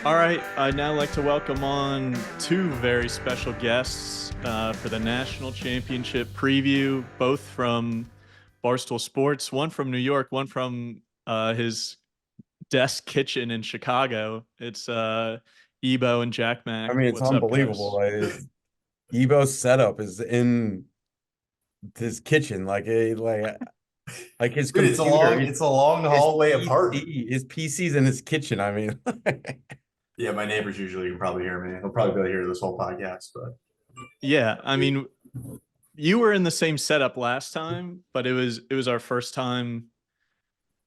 All right, I'd now like to welcome on two very special guests for the national championship preview, both from Barstool Sports, one from New York, one from his desk kitchen in Chicago. It's EBo and Jack I Mac. mean, it's What's up, unbelievable. guys? EBo's setup is in his kitchen, like his Dude, computer, it's a long his hallway apart. PC's in his kitchen. I mean, Yeah, my neighbors usually can probably hear me. They'll probably be able to hear this whole podcast, but Yeah, I mean, you were in the same setup last time, but it was our first time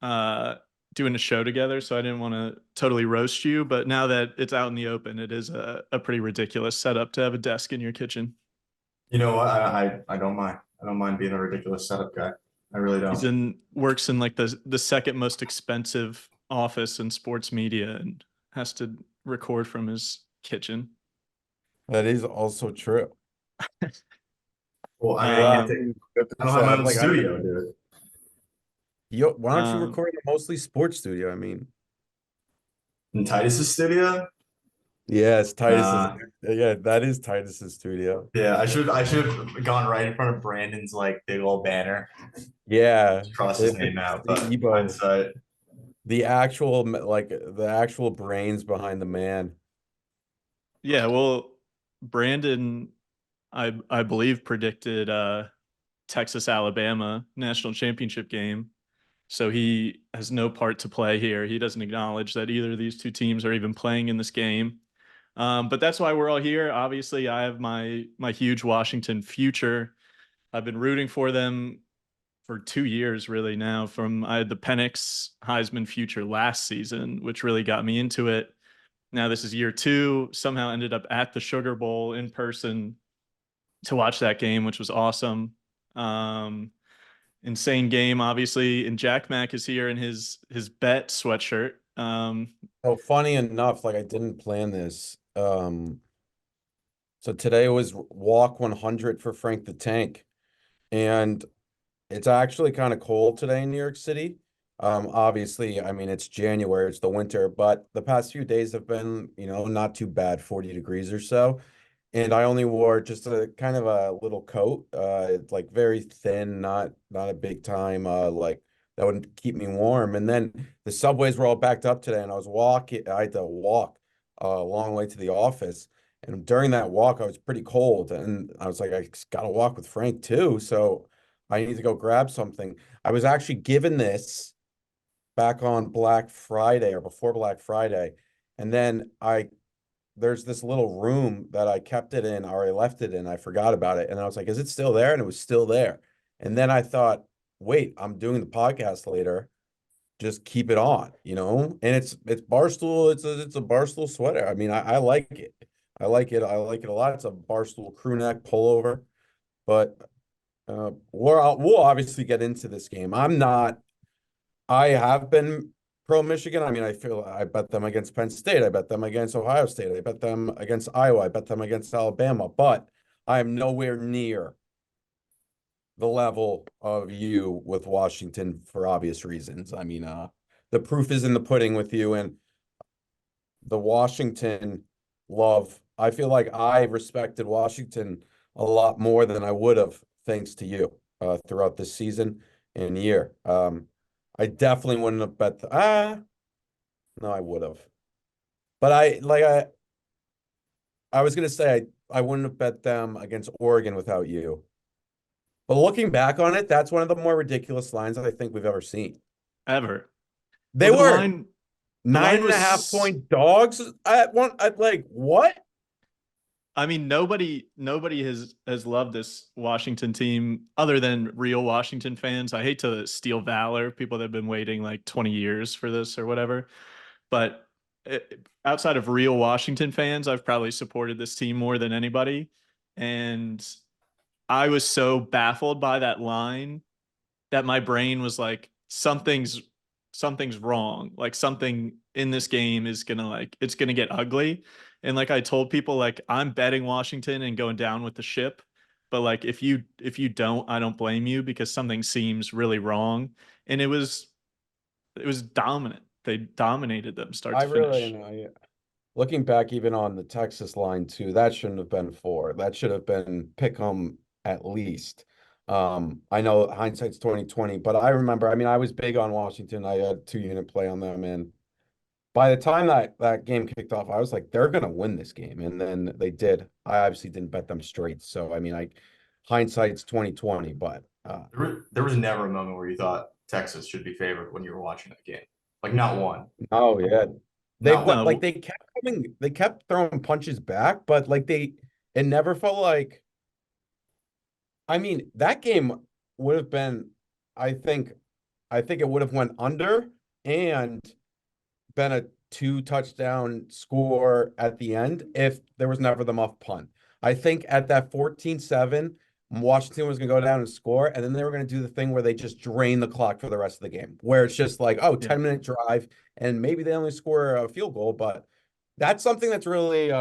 uh, doing a show together, so I didn't want to totally roast you. But now that it's out in the open, it is a pretty ridiculous setup to have a desk in your kitchen. you know what? I don't mind. I don't mind being a ridiculous setup guy. I really He's don't. in works in like the second most expensive office in sports media and has to record from his kitchen. that is also true. Well, I mean, I Well, can't I take. Um, mean, with I the don't have my setup, own like, I don't studio, know. dude. Why don't you um, record in a mostly sports studio? I mean, In Titus's studio? yeah, it's Titus's. Nah. Yeah, that is Titus's studio. Yeah, I should have gone right in front of Brandon's like big old banner, Yeah, cross his if name it's out. the But EBO, hindsight, the actual brains behind the man. yeah, well, Brandon, I believe predicted Texas Alabama national championship game. So he has no part to play here. He doesn't acknowledge that either of these two teams are even playing in this game. But that's why we're all here. Obviously, I have my huge Washington future. I've been rooting for them for 2 years, really. Now, from I had the Penix Heisman future last season, which really got me into it. Now this is year two. Somehow ended up at the Sugar Bowl in person to watch that game, which was awesome. Um, Insane game, obviously. And Jack Mac is here in his bet sweatshirt. Oh, funny enough, like I didn't plan this. So today was walk 100 for Frank the Tank, and it's actually kind of cold today in New York City. Obviously, I mean it's January, it's the winter, but the past few days have been, not too bad, 40 degrees or so. And I only wore just a kind of a little coat, it's like very thin, not a big time, like that would keep me warm. And then the subways were all backed up today, and I had to walk a long way to the office. And during that walk, I was pretty cold, and I was like, I gotta walk with Frank too, so I need to go grab something. I was actually given this back on Black Friday or before Black Friday, and then I there's this little room that I kept it in, or I left it in. I forgot about it. And I was like, is it still there? And it was still there. And then I thought, wait, I'm doing the podcast later. Just keep it on, And it's Barstool, it's a Barstool sweater. I mean, I like it. I like it. I like it a lot. It's a Barstool crew neck pullover. But we'll obviously get into this game. I have been pro Michigan. I mean, I bet them against Penn State. I bet them against Ohio State. I bet them against Iowa. I bet them against Alabama. But I am nowhere near the level of you with Washington for obvious reasons. I mean, the proof is in the pudding with you and the Washington love. I feel like I respected Washington a lot more than I would have thanks to you throughout this season and year. I definitely wouldn't have bet no, I would have. But I was gonna say I wouldn't have bet them against Oregon without you. But looking back on it, that's one of the more ridiculous lines I think we've ever seen. Ever. They Well, the were line the nine line and a half was. point dogs at one. At like what? I mean, nobody has loved this Washington team other than real Washington fans. I hate to steal valor, people that have been waiting like 20 years for this or whatever. But outside of real Washington fans, I've probably supported this team more than anybody. And I was so baffled by that line that my brain was like, something's wrong. Like something in this game is gonna like it's gonna get ugly. And like I told people, like I'm betting Washington and going down with the ship. But like if you don't, I don't blame you because something seems really wrong. And it was dominant. They dominated them start I to really finish. know. looking back even on the Texas line too, that shouldn't have been 4. That should have been pick 'em at least. I know hindsight's 2020, but I remember, I mean, I was big on Washington. I had 2-unit play on them, and by the time that game kicked off, I was like, they're gonna win this game, and then they did. I obviously didn't bet them straight, so I mean, hindsight's 2020, but There was never a moment where you thought Texas should be favored when you were watching that game. Like not one. oh yeah, Not one. No, they kept throwing punches back, but like it never felt like. I mean, that game would have been, I think, I think it would have went under and been a 2 touchdown score at the end if there was never the muff punt. I think at that 14-7, Washington was going to go down and score, and then they were going to do the thing where they just drain the clock for the rest of the game, where it's just like, oh, yeah. 10-minute drive, and maybe they only score a field goal, but that's something that's really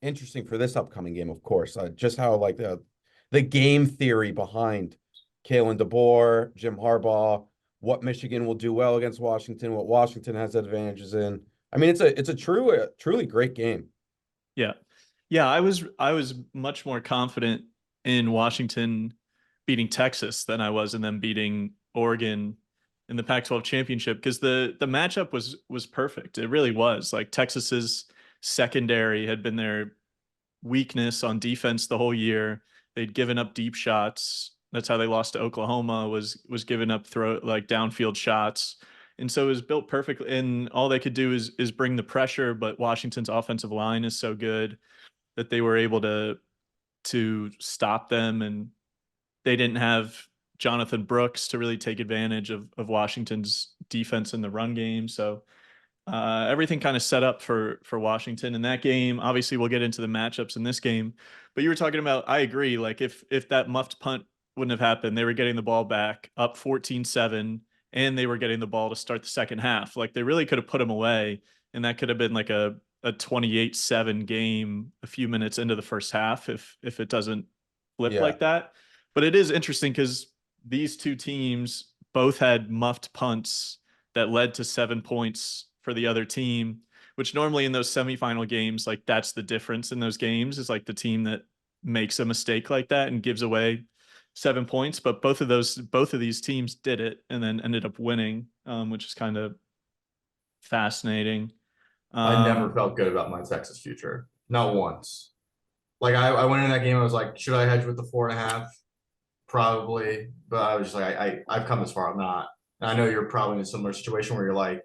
interesting for this upcoming game, of course. Just how like the game theory behind Kalen DeBoer, Jim Harbaugh, what Michigan will do well against Washington, what Washington has advantages in. I mean, it's a truly great game. Yeah. Yeah, I was much more confident in Washington beating Texas than I was in them beating Oregon in the Pac-12 championship because the matchup was perfect. It really was. Like Texas's secondary had been their weakness on defense the whole year. They'd given up deep shots. That's how they lost to Oklahoma was giving up throw like downfield shots. And so it was built perfectly. And all they could do is bring the pressure, but Washington's offensive line is so good that they were able to stop them, and they didn't have Jonathan Brooks to really take advantage of Washington's defense in the run game. So everything kind of set up for Washington in that game. Obviously, we'll get into the matchups in this game, but you were talking about. I agree. Like if that muffed punt wouldn't have happened, they were getting the ball back up 14-7, and they were getting the ball to start the second half. Like they really could have put them away, and that could have been like a 28-7 game a few minutes into the first half if it doesn't flip Yeah. like that. But it is interesting because these two teams both had muffed punts that led to 7 points for the other team, which normally in those semifinal games, like that's the difference in those games is like the team that makes a mistake like that and gives away 7 points. But both of these teams did it and then ended up winning, which is kind of fascinating. I never Um, felt good about my Texas future. Not once. Like I went in that game, I was like, should I hedge with the 4.5? Probably, but I was just like, I've come this far. I'm not. And I know you're probably in a similar situation where you're like,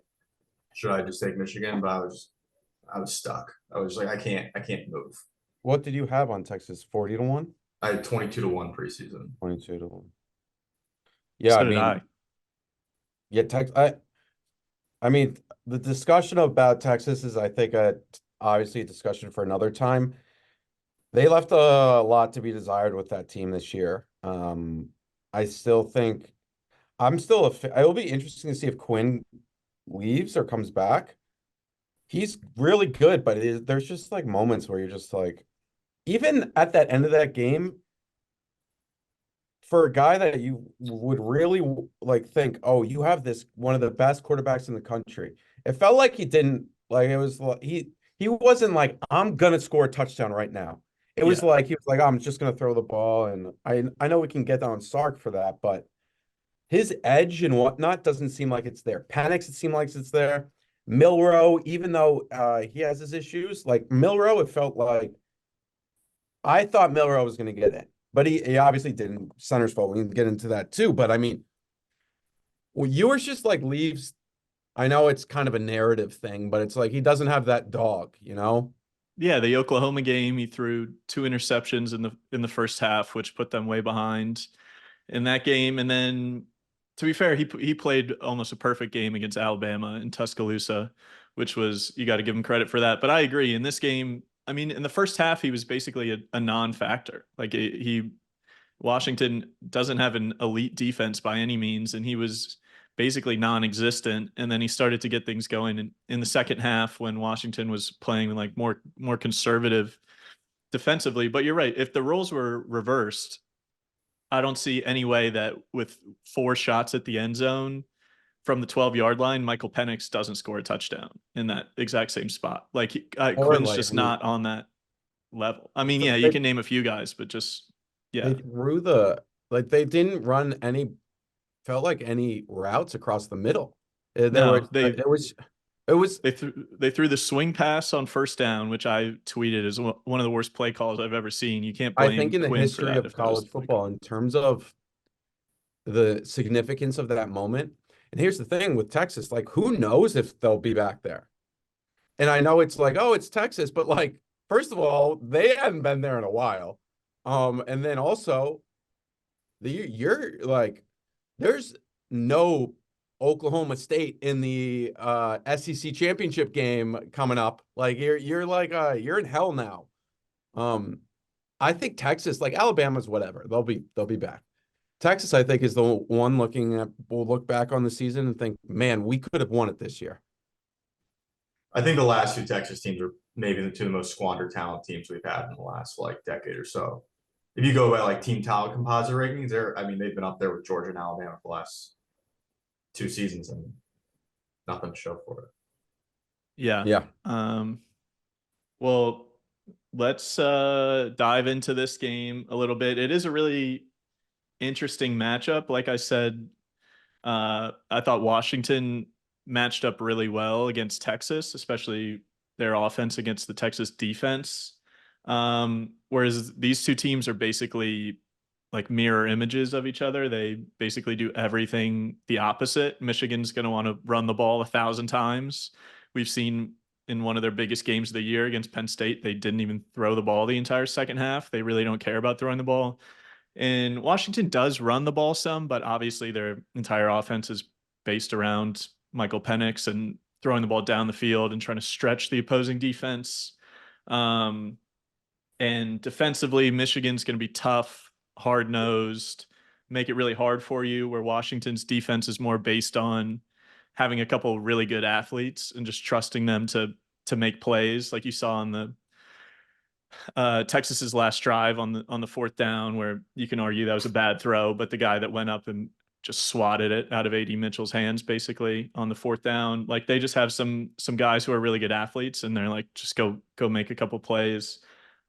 should I just take Michigan? But I was stuck. I was like, I can't move. What did you have on Texas? 40-1? I had 22-1 preseason. 22-1. Yeah, so I did mean, I. yeah, I mean, the discussion about Texas is, I think, obviously a discussion for another time. They left a lot to be desired with that team this year. I still think it will be interesting to see if Quinn leaves or comes back. He's really good, but there's just like moments where you're just like, even at that end of that game, for a guy that you would really like think, oh, you have this one of the best quarterbacks in the country. It felt like he didn't like it was like he wasn't like, I'm gonna score a touchdown right now. It was Yeah. like he was like, I'm just gonna throw the ball, and I know we can get on Sark for that, but his edge and whatnot doesn't seem like it's there. Panics, it seemed like it's there. Milrow, even though he has his issues, like Milrow, it felt like I thought Milrow was going to get it, but he obviously didn't. Center's fault. We can get into that too. But I mean, well, yours just like leaves. I know it's kind of a narrative thing, but it's like he doesn't have that dog, you know? Yeah, the Oklahoma game, he threw two interceptions in the first half, which put them way behind in that game. And then, to be fair, he played almost a perfect game against Alabama in Tuscaloosa, which was you got to give him credit for that. But I agree in this game. I mean, in the first half, he was basically a non-factor. Like he Washington doesn't have an elite defense by any means, and he was basically non-existent. And then he started to get things going in the second half when Washington was playing like more conservative defensively. But you're right. If the roles were reversed, I don't see any way that with four shots at the end zone, from the 12-yard line, Michael Penix doesn't score a touchdown in that exact same spot. Like Or Quinn's like, just not on that level. I mean, yeah, you they, can name a few guys, but just they yeah. threw they didn't run any, felt like any routes across the middle. There No, was, it was, they threw the swing pass on first down, which I tweeted as one of the worst play calls I've ever seen. You can't I think blame in the Quinn for history that of if that was college the play call. football, in terms of the significance of that moment. And here's the thing with Texas, like, who knows if they'll be back there? And I know it's like, oh, it's Texas, but like, first of all, they haven't been there in a while. And then also, you're like, there's no Oklahoma State in the SEC championship game coming up. Like, you're like, you're in hell now. Um, I think Texas, like Alabama's whatever, they'll be back. Texas, I think, is the one we'll look back on the season and think, man, we could have won it this year. I think the last two Texas teams are maybe the two of the most squandered talent teams we've had in the last like decade or so. If you go by like team talent composite rankings, I mean, they've been up there with Georgia and Alabama for the last two seasons and nothing to show for it. Yeah. Yeah. Well, let's dive into this game a little bit. It is a really interesting matchup. Like I said, I thought Washington matched up really well against Texas, especially their offense against the Texas defense. Whereas these two teams are basically like mirror images of each other. They basically do everything the opposite. Michigan's going to want to run the ball 1,000 times. We've seen in one of their biggest games of the year against Penn State, they didn't even throw the ball the entire second half. They really don't care about throwing the ball. And Washington does run the ball some, but obviously their entire offense is based around Michael Penix and throwing the ball down the field and trying to stretch the opposing defense. And defensively, Michigan's going to be tough, hard nosed, make it really hard for you, where Washington's defense is more based on having a couple of really good athletes and just trusting them to make plays, like you saw on the Texas's last drive on the fourth down, where you can argue that was a bad throw, but the guy that went up and just swatted it out of AD Mitchell's hands, basically on the fourth down. Like they just have some guys who are really good athletes, and they're like, just go make a couple plays.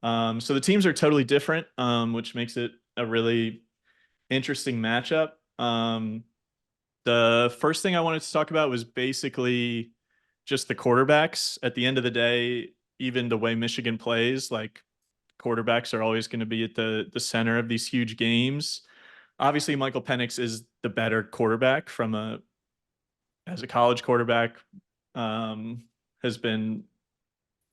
So the teams are totally different, which makes it a really interesting matchup. The first thing I wanted to talk about was basically just the quarterbacks. At the end of the day, even the way Michigan plays, like quarterbacks are always going to be at the center of these huge games. Obviously, Michael Penix is the better quarterback as a college quarterback. Has been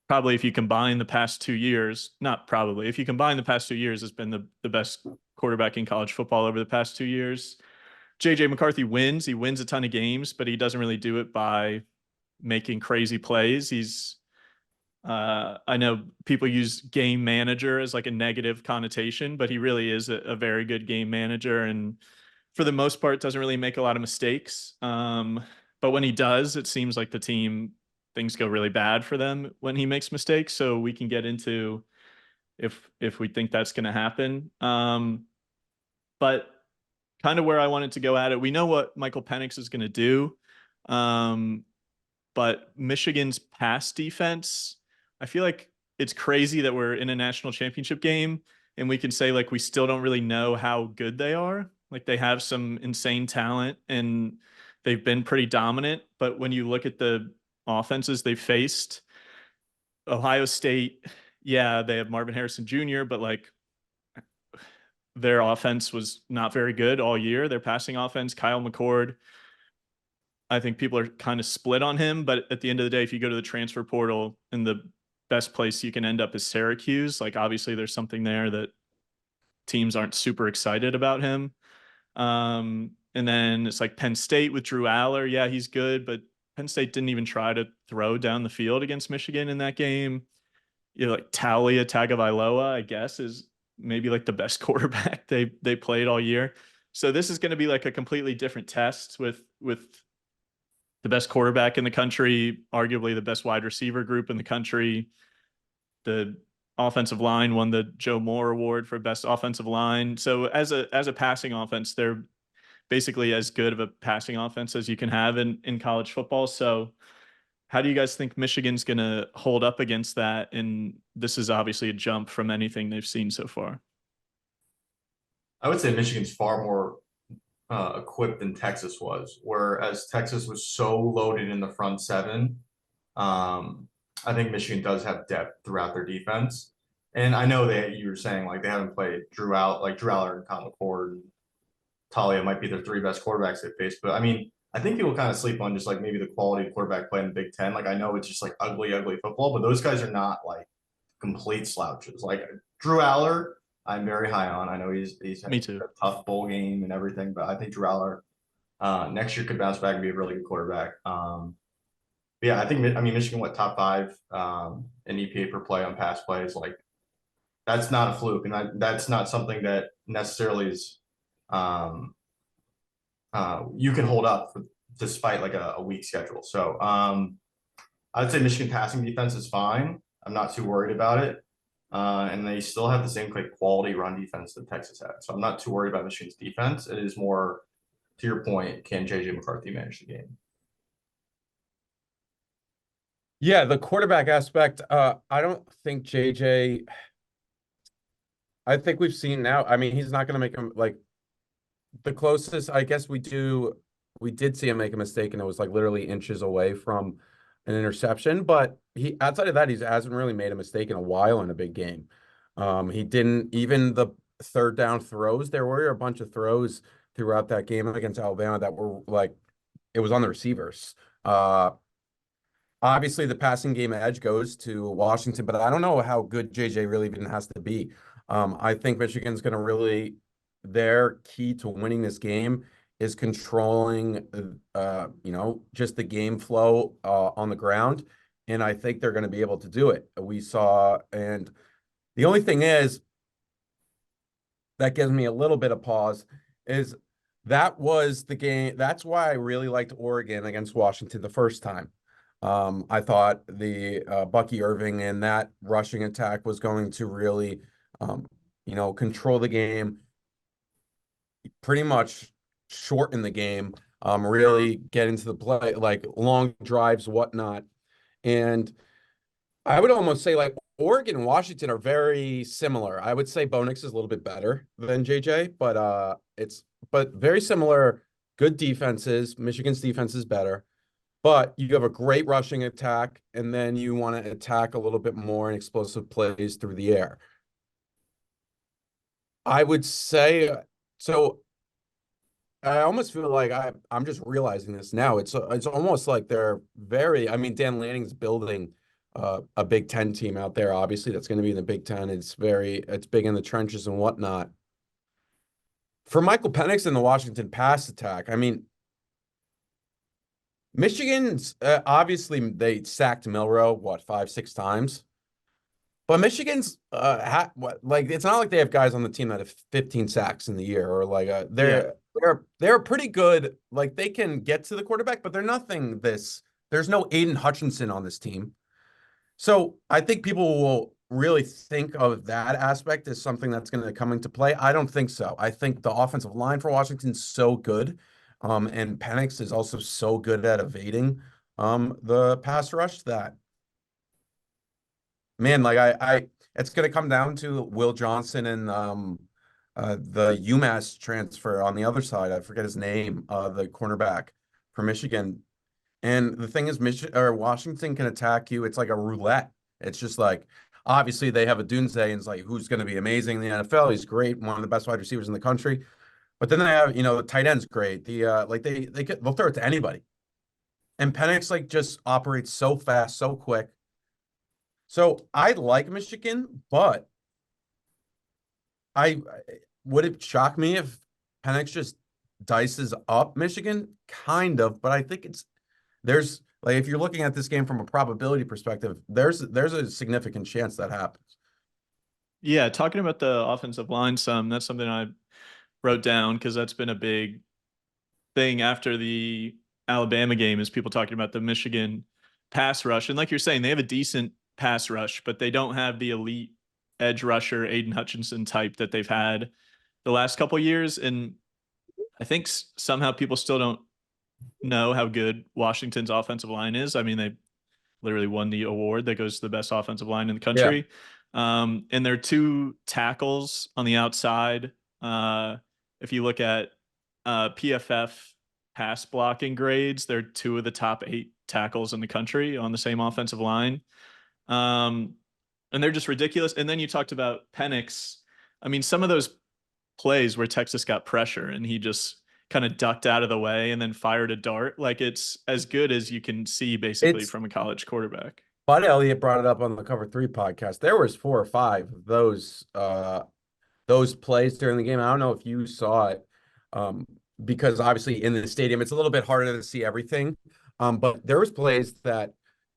probably, if you combine the past 2 years, not probably, if you combine the past 2 years, has been the best quarterback in college football over the past 2 years. JJ McCarthy wins. He wins a ton of games, but he doesn't really do it by making crazy plays. I know people use game manager as like a negative connotation, but he really is a very good game manager. And for the most part, doesn't really make a lot of mistakes. But when he does, it seems like things go really bad for them when he makes mistakes. So we can get into if we think that's going to happen. But kind of where I wanted to go at it, we know what Michael Penix is going to do. But Michigan's pass defense, I feel like it's crazy that we're in a national championship game and we can say like we still don't really know how good they are. Like they have some insane talent and they've been pretty dominant. But when you look at the offenses they faced, Ohio State, yeah, they have Marvin Harrison Jr., but like their offense was not very good all year. Their passing offense, Kyle McCord, I think people are kind of split on him, but at the end of the day, if you go to the transfer portal and the best place you can end up is Syracuse, like obviously there's something there that teams aren't super excited about him. And then it's like Penn State with Drew Aller. Yeah, he's good, but Penn State didn't even try to throw down the field against Michigan in that game. You know, like Talia Tagovailoa, I guess, is maybe like the best quarterback they played all year. So this is going to be like a completely different test with the best quarterback in the country, arguably the best wide receiver group in the country. The offensive line won the Joe Moore Award for best offensive line. So as a passing offense, they're basically as good of a passing offense as you can have in college football. So how do you guys think Michigan's going to hold up against that? And this is obviously a jump from anything they've seen so far. I would say Michigan's far more equipped than Texas was, whereas Texas was so loaded in the front seven. I think Michigan does have depth throughout their defense. And I know that you were saying like they haven't played Drew Aller and Connell McCord and Talia might be their three best quarterbacks they faced. But I mean, I think people kind of sleep on just like maybe the quality of quarterback play in the Big Ten. Like I know it's just like ugly, ugly football, but those guys are not like complete slouches. Like Drew Aller, I'm very high on. I know he's had Me too. a tough bowl game and everything, but I think Drew Aller next year could bounce back and be a really good quarterback. Yeah, I mean Michigan went top five in EPA per play on pass plays. Like that's not a fluke, and that's not something that necessarily is um, you can hold up for, despite like a weak schedule. So I'd say Michigan passing defense is fine. I'm not too worried about it. And they still have the same like quality run defense that Texas had. So I'm not too worried about Michigan's defense. It is more to your point, can JJ McCarthy manage the game? Yeah, the quarterback aspect, I don't think JJ, I think we've seen now. I mean, he's not going to make him like the closest, I guess we did see him make a mistake, and it was like literally inches away from an interception. But he, outside of that, he hasn't really made a mistake in a while in a big game. He didn't even the third down throws. There were a bunch of throws throughout that game against Alabama that were like it was on the receivers. Obviously, the passing game edge goes to Washington, but I don't know how good JJ really even has to be. I think Michigan's going to really, their key to winning this game is controlling, just the game flow on the ground. And I think they're going to be able to do it. We saw, and the only thing is that gives me a little bit of pause is that was the game. That's why I really liked Oregon against Washington the first time. I thought the Bucky Irving and that rushing attack was going to really, control the game, pretty much shorten the game, really get into the play, like long drives, whatnot. And I would almost say like Oregon and Washington are very similar. I would say Bo Nix is a little bit better than JJ, but very similar. Good defenses. Michigan's defense is better. But you have a great rushing attack, and then you want to attack a little bit more in explosive plays through the air. I would say so. I almost feel like I'm just realizing this now. It's almost like they're very. I mean, Dan Lanning's building a Big Ten team out there. Obviously, that's going to be in the Big Ten. It's big in the trenches and whatnot. For Michael Penix and the Washington pass attack, I mean, Michigan's obviously they sacked Milrow what 5-6 times, but Michigan's like it's not like they have guys on the team that have 15 sacks in the year or like Yeah. they're pretty good. Like they can get to the quarterback, but they're nothing. There's no Aiden Hutchinson on this team, so I think people will really think of that aspect as something that's going to come into play. I don't think so. I think the offensive line for Washington's so good. And Penix is also so good at evading the pass rush that man, like it's gonna come down to Will Johnson and the UMass transfer on the other side. I forget his name, the cornerback for Michigan. And the thing is, Michigan or Washington can attack you. It's like a roulette. It's just like obviously they have a doomsday and it's like who's going to be amazing in the NFL. He's great, one of the best wide receivers in the country. But then they have, the tight end's great. They'll throw it to anybody. And Penix like just operates so fast, so quick. So I like Michigan, but I would it shock me if Penix just dices up Michigan? Kind of, but I think there's like if you're looking at this game from a probability perspective, there's a significant chance that happens. Yeah, talking about the offensive line some, that's something I wrote down because that's been a big thing after the Alabama game is people talking about the Michigan pass rush. And like you're saying, they have a decent pass rush, but they don't have the elite edge rusher, Aiden Hutchinson type that they've had the last couple years. And I think somehow people still don't know how good Washington's offensive line is. I mean, they literally won the award that goes to the best offensive line in the Yeah. country. And their two tackles on the outside. If you look at PFF pass blocking grades, they're two of the top 8 tackles in the country on the same offensive line. Um, and they're just ridiculous. And then you talked about Penix. I mean, some of those plays where Texas got pressure and he just kind of ducked out of the way and then fired a dart. Like it's as good as you can see basically It's from a college quarterback. Bud Elliott brought it up on the Cover 3 podcast. There was 4 or 5 of those plays during the game. I don't know if you saw it, because obviously in the stadium it's a little bit harder to see everything. But there was plays that,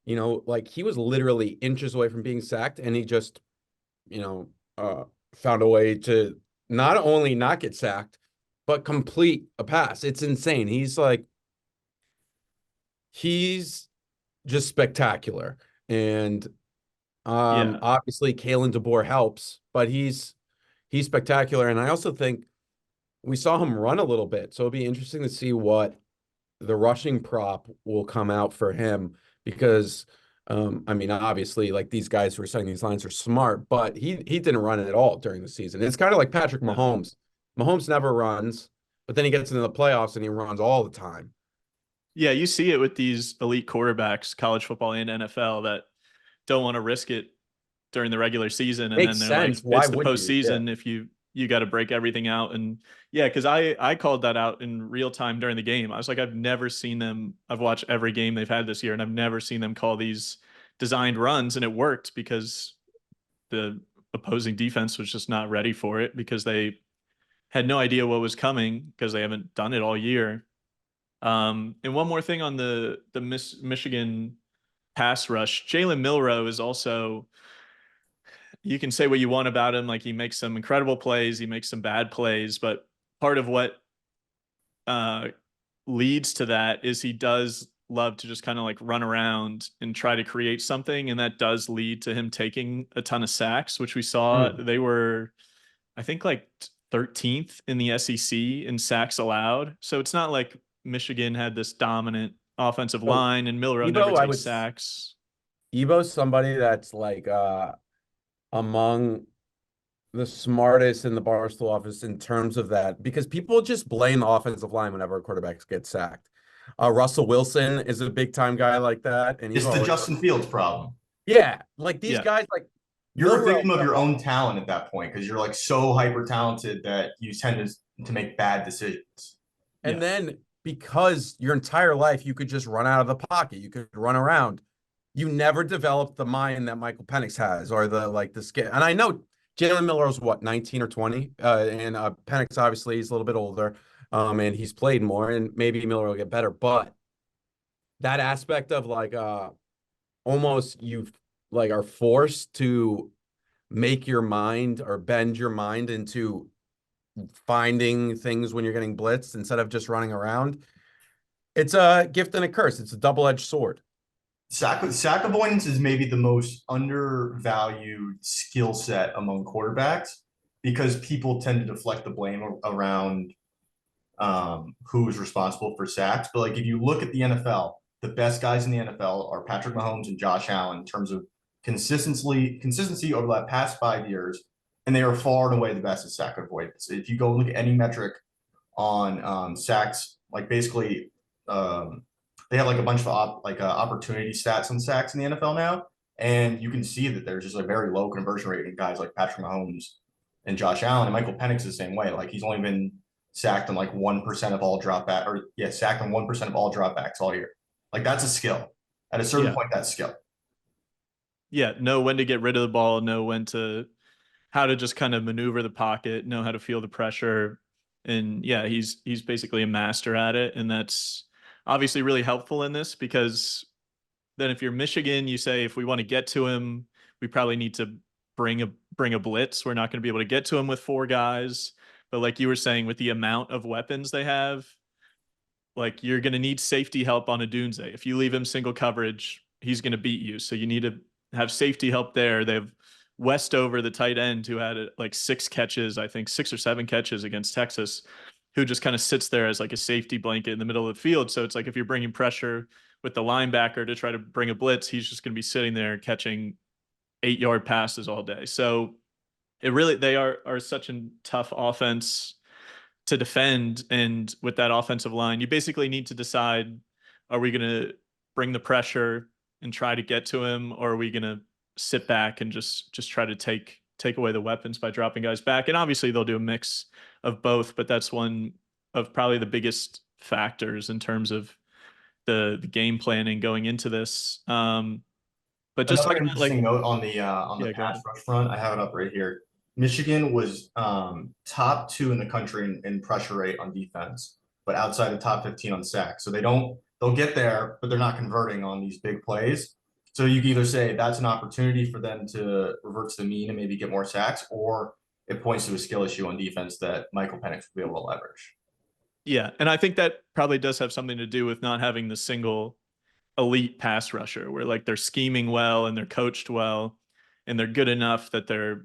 like he was literally inches away from being sacked, and he just, found a way to not only not get sacked, but complete a pass. It's insane. He's just spectacular. And Yeah. obviously Kalen DeBoer helps, but he's spectacular. And I also think we saw him run a little bit, so it'll be interesting to see what the rushing prop will come out for him, because I mean, obviously, like these guys who are setting these lines are smart, but he didn't run at all during the season. It's kind of like Patrick No. Mahomes. Mahomes never runs, but then he gets into the playoffs and he runs all the time. Yeah, you see it with these elite quarterbacks, college football and NFL, that don't want to risk it during the regular season, and then Makes they're like, sense. Why it's the would you? Yeah. postseason. If you got to break everything out. And yeah, because I called that out in real time during the game. I was like, I've never seen them. I've watched every game they've had this year, and I've never seen them call these designed runs, and it worked because the opposing defense was just not ready for it because they had no idea what was coming because they haven't done it all year. And one more thing on the Michigan pass rush, Jalen Milroe is also, you can say what you want about him. Like he makes some incredible plays, he makes some bad plays, but part of what uh, leads to that is he does love to just kind of like run around and try to create something, and that does lead to him taking a ton of sacks, which we saw. Mm. They were, I think, like 13th in the SEC in sacks allowed. So it's not like Michigan had this dominant offensive So line and Milrow never EBo, takes sacks. EBo's somebody that's like among the smartest in the Barstool office in terms of that, because people just blame the offensive line whenever a quarterback gets sacked. Russell Wilson is a big time guy like that, and he's It's the always Justin Fields problem. yeah, like these Yeah. guys like You're a Milrow. victim of your own talent at that point because you're like so hyper talented that you tend to make bad decisions. And Yeah. then because your entire life you could just run out of the pocket, you could run around. You never developed the mind that Michael Penix has, or the skill. And I know Jalen Miller's what, 19 or 20, and Penix obviously is a little bit older, and he's played more, and maybe Miller will get better. But that aspect of like almost you like are forced to make your mind or bend your mind into finding things when you're getting blitzed instead of just running around. It's a gift and a curse. It's a double-edged sword. Sack avoidance is maybe the most undervalued skill set among quarterbacks because people tend to deflect the blame around who's responsible for sacks. But like if you look at the NFL, the best guys in the NFL are Patrick Mahomes and Josh Allen in terms of consistency over the past 5 years, and they are far and away the best at sack avoidance. If you go look at any metric on sacks, like basically they have like a bunch of opportunity stats on sacks in the NFL now, and you can see that there's just a very low conversion rate in guys like Patrick Mahomes and Josh Allen, and Michael Penix is the same way. Like he's only been sacked on like 1% of all dropback, or yeah, sacked on 1% of all dropbacks all year. Like that's a skill. At a certain Yeah. point, that's skill. Yeah. Know when to get rid of the ball, know when to, how to just kind of maneuver the pocket, know how to feel the pressure. And yeah, he's basically a master at it. And that's obviously really helpful in this because then if you're Michigan, you say if we want to get to him, we probably need to bring a blitz. We're not going to be able to get to him with 4 guys. But like you were saying, with the amount of weapons they have, like you're going to need safety help on a Dunze. If you leave him single coverage, he's going to beat you. So you need to have safety help there. They have Westover, the tight end, who had like 6 catches, I think 6 or 7 catches against Texas. who just kind of sits there as like a safety blanket in the middle of the field. So it's like if you're bringing pressure with the linebacker to try to bring a blitz, he's just going to be sitting there catching 8-yard passes all day. So it really, they are such a tough offense to defend. And with that offensive line, you basically need to decide, are we going to bring the pressure and try to get to him, or are we going to sit back and just try to take away the weapons by dropping guys back? And obviously they'll do a mix of both, but that's one of probably the biggest factors in terms of the game planning going into this. But just Another talking about like, interesting note on the yeah, go pass ahead. rush front, I have it up right here. Michigan was top 2 in the country in pressure rate on defense, but outside the top 15 on sacks. So they'll get there, but they're not converting on these big plays. So you can either say that's an opportunity for them to revert to the mean and maybe get more sacks, or it points to a skill issue on defense that Michael Penix will be able to leverage. Yeah, and I think that probably does have something to do with not having the single elite pass rusher where like they're scheming well and they're coached well and they're good enough that they're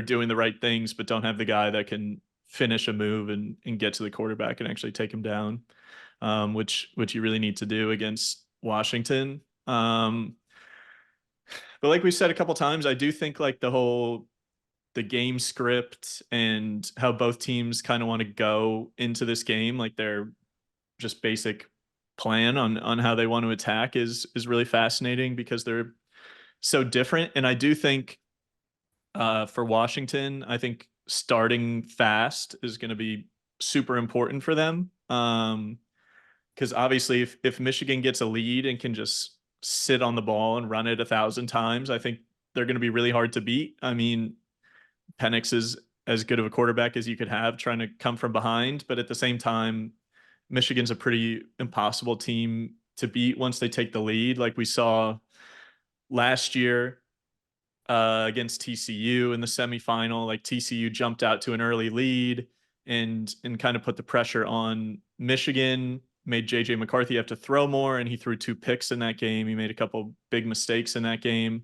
doing the right things, but don't have the guy that can finish a move and get to the quarterback and actually take him down, which you really need to do against Washington. But like we said a couple times, I do think like the game script and how both teams kind of want to go into this game, like their just basic plan on how they want to attack is really fascinating because they're so different. And I do think for Washington, I think starting fast is going to be super important for them. Because obviously, if Michigan gets a lead and can just sit on the ball and run it 1,000 times, I think they're going to be really hard to beat. I mean, Penix is as good of a quarterback as you could have trying to come from behind, but at the same time, Michigan's a pretty impossible team to beat once they take the lead. Like we saw last year against TCU in the semifinal, like TCU jumped out to an early lead and kind of put the pressure on Michigan, made JJ McCarthy have to throw more, and he threw 2 picks in that game. He made a couple big mistakes in that game.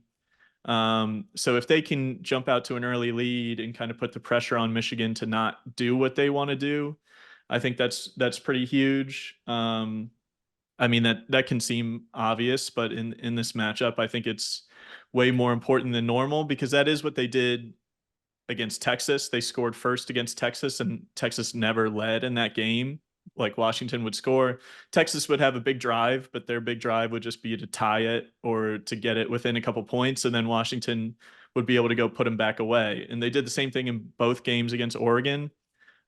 So if they can jump out to an early lead and kind of put the pressure on Michigan to not do what they want to do, I think that's pretty huge. I mean that can seem obvious, but in this matchup, I think it's way more important than normal because that is what they did against Texas. They scored first against Texas, and Texas never led in that game. Like Washington would score, Texas would have a big drive, but their big drive would just be to tie it or to get it within a couple points, and then Washington would be able to go put them back away. And they did the same thing in both games against Oregon.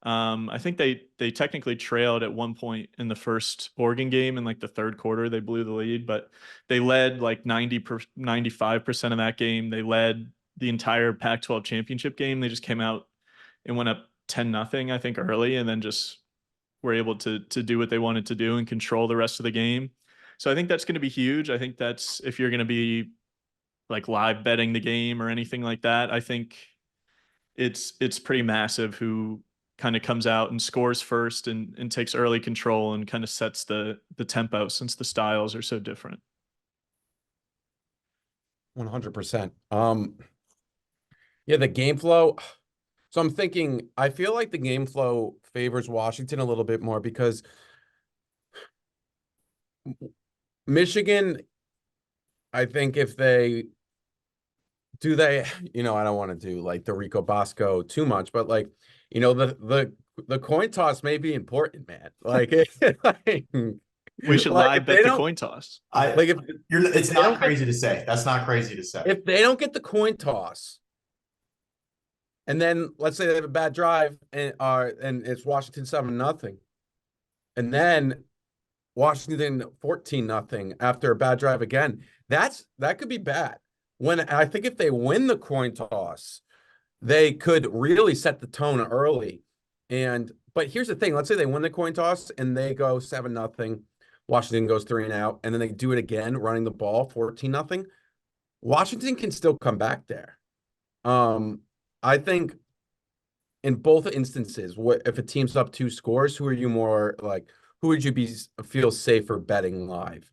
I think they technically trailed at one point in the first Oregon game in like the third quarter. They blew the lead, but they led like 95% of that game. They led the entire Pac-12 championship game. They just came out and went up 10-0, I think, early, and then just were able to do what they wanted to do and control the rest of the game. So I think that's going to be huge. I think that's if you're going to be like live betting the game or anything like that, I think it's pretty massive who kind of comes out and scores first and takes early control and kind of sets the tempo since the styles are so different. 100%. Yeah, the game flow. So I'm thinking, I feel like the game flow favors Washington a little bit more because Michigan, I think if they do they, I don't want to do like the Rico Bosco too much, but like, the coin toss may be important, man. Like, like, We should like live if they bet the don't, coin toss. like if It's they not don't crazy to say. That's not crazy to say. if they don't get the coin toss, and then let's say they have a bad drive and it's Washington 7-0, and then Washington 14-0 after a bad drive again, that could be bad. When I think if they win the coin toss, they could really set the tone early. But here's the thing: let's say they win the coin toss and they go 7-0, Washington goes 3 and out, and then they do it again, running the ball 14-0. Washington can still come back there. I think in both instances, if a team's up 2 scores, who are you more like? Who would you feel safer betting live?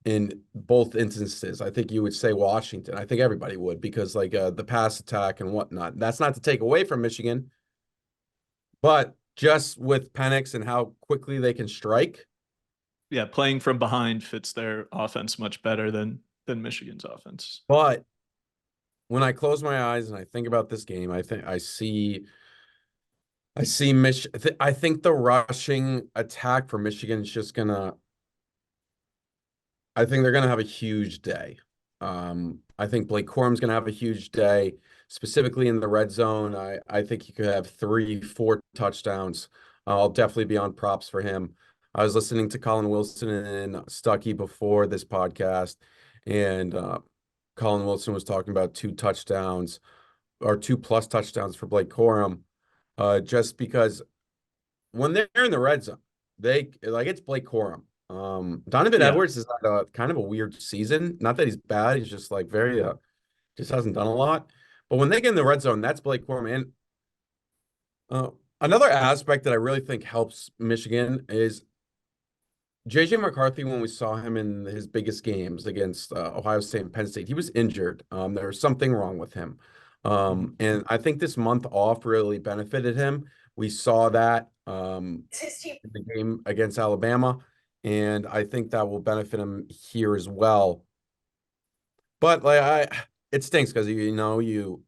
In both instances, I think you would say Washington. I think everybody would because like the pass attack and whatnot. That's not to take away from Michigan, but just with Penix and how quickly they can strike. Yeah, playing from behind fits their offense much better than Michigan's offense. But when I close my eyes and I think about this game, I see I think the rushing attack for Michigan is just gonna. I think they're gonna have a huge day. I think Blake Corum's gonna have a huge day, specifically in the red zone. I think he could have 3, 4 touchdowns. I'll definitely be on props for him. I was listening to Colin Wilson and Stuckey before this podcast, and Colin Wilson was talking about 2 touchdowns or 2+ touchdowns for Blake Corum, just because when they're in the red zone, they like it's Blake Corum. Donovan Yeah. Edwards has had a kind of a weird season. Not that he's bad, he's just like very just hasn't done a lot. But when they get in the red zone, that's Blake Corum. And uh, another aspect that I really think helps Michigan is JJ McCarthy. When we saw him in his biggest games against Ohio State and Penn State, he was injured. There was something wrong with him. Mhm. And I think this month off really benefited him. We saw that in the game against Alabama, and I think that will benefit him here as well. But it stinks because you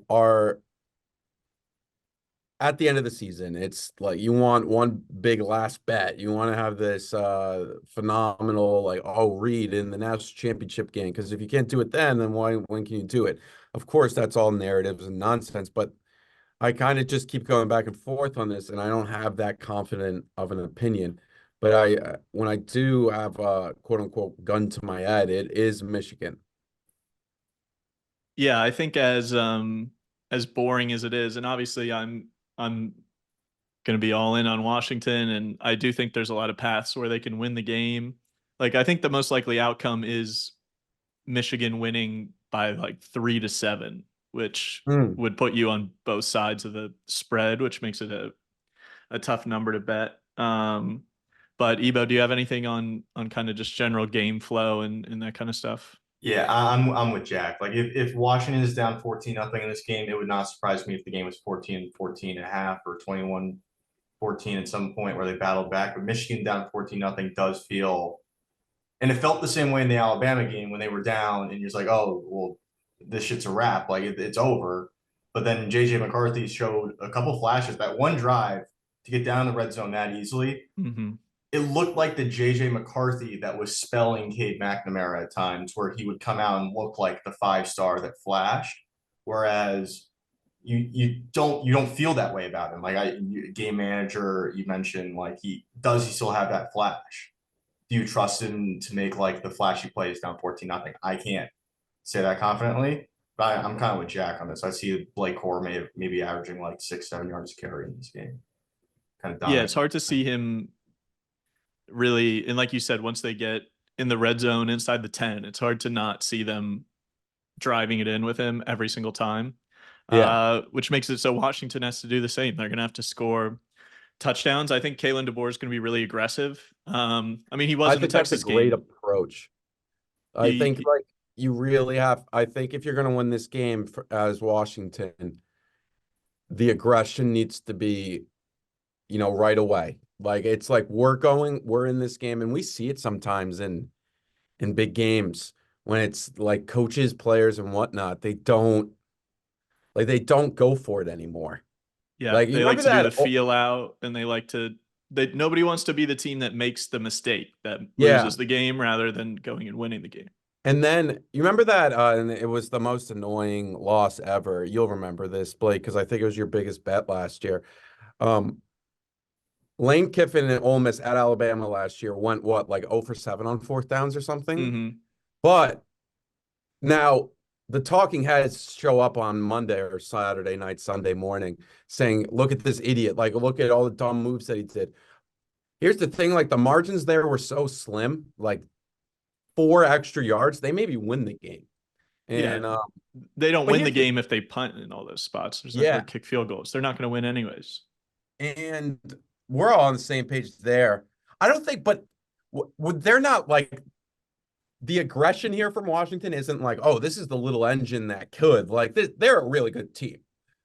are at the end of the season. It's like you want one big last bet. You want to have this phenomenal read in the national championship game, because if you can't do it then when can you do it? Of course, that's all narratives and nonsense, but I kind of just keep going back and forth on this, and I don't have that confident of an opinion. But when I do have a quote unquote gun to my head, it is Michigan. Yeah, I think as boring as it is, and obviously I'm going to be all in on Washington, and I do think there's a lot of paths where they can win the game. Like I think the most likely outcome is Michigan winning by like 3-7, which Hmm. would put you on both sides of the spread, which makes it a tough number to bet. But EBo, do you have anything on kind of just general game flow and that kind of stuff? Yeah, I'm with Jack. Like if Washington is down 14-0 in this game, it would not surprise me if the game was 14-14 and a half or 21-14 at some point where they battled back. But Michigan down 14-0 does feel, and it felt the same way in the Alabama game when they were down and you're just like, oh, well, this shit's a wrap. Like it's over. But then JJ McCarthy showed a couple flashes, that one drive to get down in the red zone that easily. Mm-hmm. It looked like the JJ McCarthy that was spelling Cade McNamara at times, where he would come out and look like the 5-star that flashed. Whereas you don't feel that way about him. Like game manager, you mentioned, like he still have that flash? Do you trust him to make like the flashy plays down 14-0? I can't say that confidently, but I'm kind of with Jack on this. I see Blake Core maybe averaging like 6-7 yards carry in this game, kind of Yeah, it's dominant. hard to see him really, and like you said, once they get in the red zone inside the 10, it's hard to not see them driving it in with him every single time. Yeah, Which makes it so Washington has to do the same. They're going to have to score touchdowns. I think Kalen DeBoer is going to be really aggressive. I mean, he was I in the think that's a Texas great game. approach. I think He like you really have. I think if you're going to win this game as Washington, the aggression needs to be, right away. Like it's like we're in this game, and we see it sometimes in big games when it's like coaches, players, and whatnot. They don't go for it anymore. Yeah, Like you they like remember to do that? the Oh, feel out, and they like to. They nobody wants to be the team that makes the mistake that yeah. loses the game rather than going and winning the game. And then you remember that, and it was the most annoying loss ever. You'll remember this, Blake, because I think it was your biggest bet last year. Um, Lane Kiffin and Ole Miss at Alabama last year went what, like 0 for 7 on fourth downs or something. Mm-hmm. But now the talking heads show up on Monday or Saturday night, Sunday morning, saying, "Look at this idiot! Like, look at all the dumb moves that he did." Here's the thing: like the margins there were so slim, like 4 extra yards, they maybe win the game. Yeah, And they don't but win the here's the game if they punt in all those spots. There's no or yeah, kick field goals. They're not going to win anyways. and we're all on the same page there. I don't think, but would they're not like the aggression here from Washington isn't like, oh, this is the little engine that could like this. They're a really good team.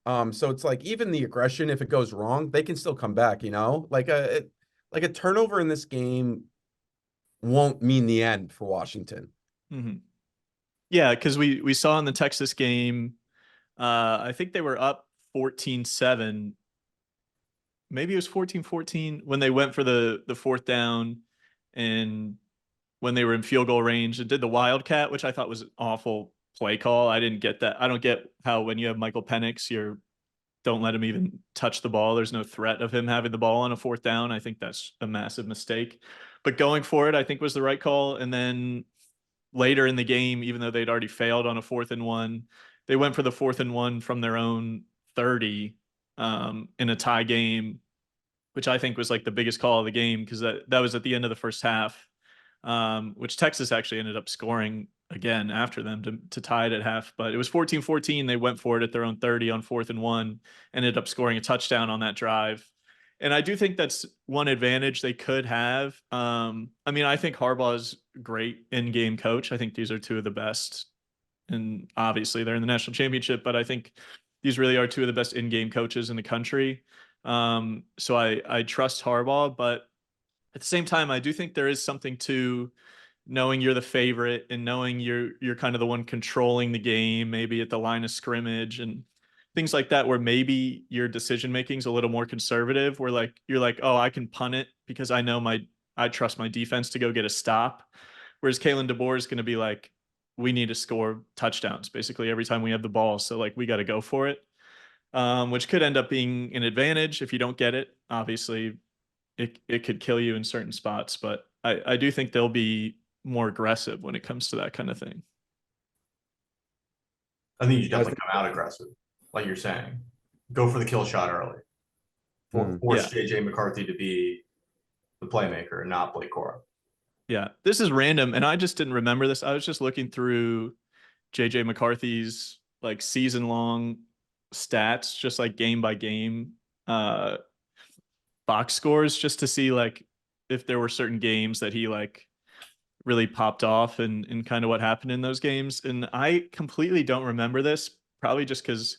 So it's like even the aggression, if it goes wrong, they can still come back, you know? Like a turnover in this game won't mean the end for Washington. Mm-hmm. Yeah, because we saw in the Texas game, I think they were up 14-7. Maybe it was 14-14 when they went for the fourth down and when they were in field goal range and did the wildcat, which I thought was an awful play call. I didn't get that. I don't get how when you have Michael Penix, you're don't let him even touch the ball. There's no threat of him having the ball on a fourth down. I think that's a massive mistake. But going for it, I think was the right call. And then later in the game, even though they'd already failed on a 4th and 1, they went for the 4th and 1 from their own 30 in a tie game, which I think was like the biggest call of the game because that was at the end of the first half, which Texas actually ended up scoring again after them to tie it at half. But it was 14-14. They went for it at their own 30 on 4th and 1, ended up scoring a touchdown on that drive. And I do think that's one advantage they could have. I mean, I think Harbaugh is great in-game coach. I think these are two of the best. And obviously they're in the national championship, but I think these really are two of the best in-game coaches in the country. So I trust Harbaugh, but at the same time, I do think there is something to knowing you're the favorite and knowing you're kind of the one controlling the game, maybe at the line of scrimmage and things like that, where maybe your decision making is a little more conservative. Where like you're like, oh, I can punt it because I trust my defense to go get a stop. Whereas Kalen DeBoer is going to be like, we need to score touchdowns basically every time we have the ball, so like we got to go for it, which could end up being an advantage if you don't get it. Obviously, it could kill you in certain spots, but I do think they'll be more aggressive when it comes to that kind of thing. I think you should I definitely think, come out aggressive, like you're saying. Go for the kill shot early. Force Yeah. JJ McCarthy to be the playmaker, not Blake Cora. Yeah. This is random. And I just didn't remember this. I was just looking through JJ McCarthy's like season long stats, just like game by game uh box scores, just to see like if there were certain games that he like really popped off and kind of what happened in those games. And I completely don't remember this, probably just because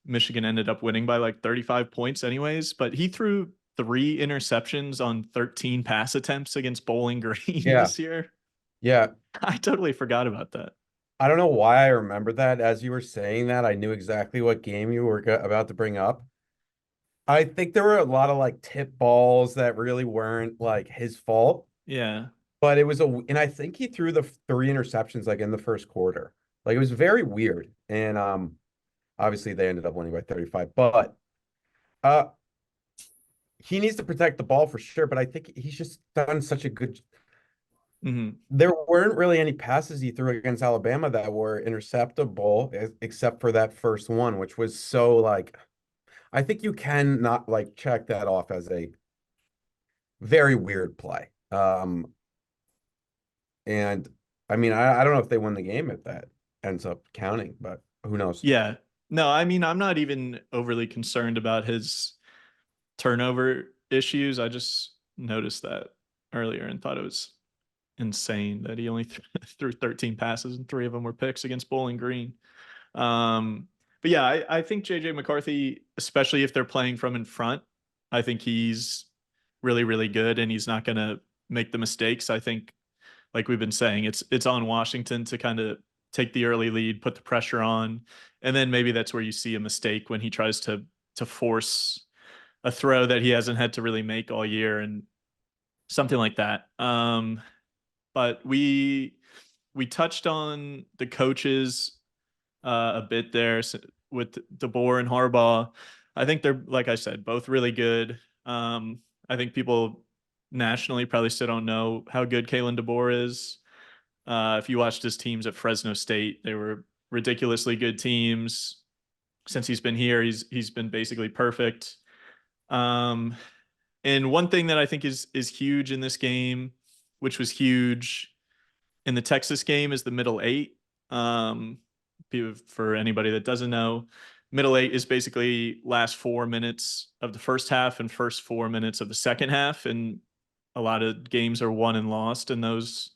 Michigan ended up winning by like 35 points anyways, but he threw 3 interceptions on 13 pass attempts against Bowling Green yeah, this year. yeah. I totally forgot about that. I don't know why I remember that. As you were saying that, I knew exactly what game you were about to bring up. I think there were a lot of like tip balls that really weren't like his fault, Yeah. but and I think he threw the 3 interceptions like in the first quarter. Like it was very weird. And obviously they ended up winning by 35, but uh he needs to protect the ball for sure, but I think he's just done such a good. Mm-hmm. There weren't really any passes he threw against Alabama that were interceptable, except for that first one, which was so like, I think you can not like check that off as a very weird play. And I mean, I don't know if they win the game if that ends up counting, but who knows? Yeah. No, I mean, I'm not even overly concerned about his turnover issues. I just noticed that earlier and thought it was insane that he only threw 13 passes and 3 of them were picks against Bowling Green. But yeah, I think JJ McCarthy, especially if they're playing from in front, I think he's really, really good and he's not going to make the mistakes. I think, like we've been saying, it's on Washington to kind of take the early lead, put the pressure on, and then maybe that's where you see a mistake when he tries to force a throw that he hasn't had to really make all year and something like that. But we touched on the coaches a bit there with DeBoer and Harbaugh. I think they're, like I said, both really good. I think people nationally probably still don't know how good Kalen DeBoer is. If you watched his teams at Fresno State, they were ridiculously good teams. Since he's been here, he's been basically perfect. Um, and one thing that I think is huge in this game, which was huge in the Texas game, is the middle eight. Um, for anybody that doesn't know, middle eight is basically last 4 minutes of the first half and first 4 minutes of the second half. And a lot of games are won and lost in those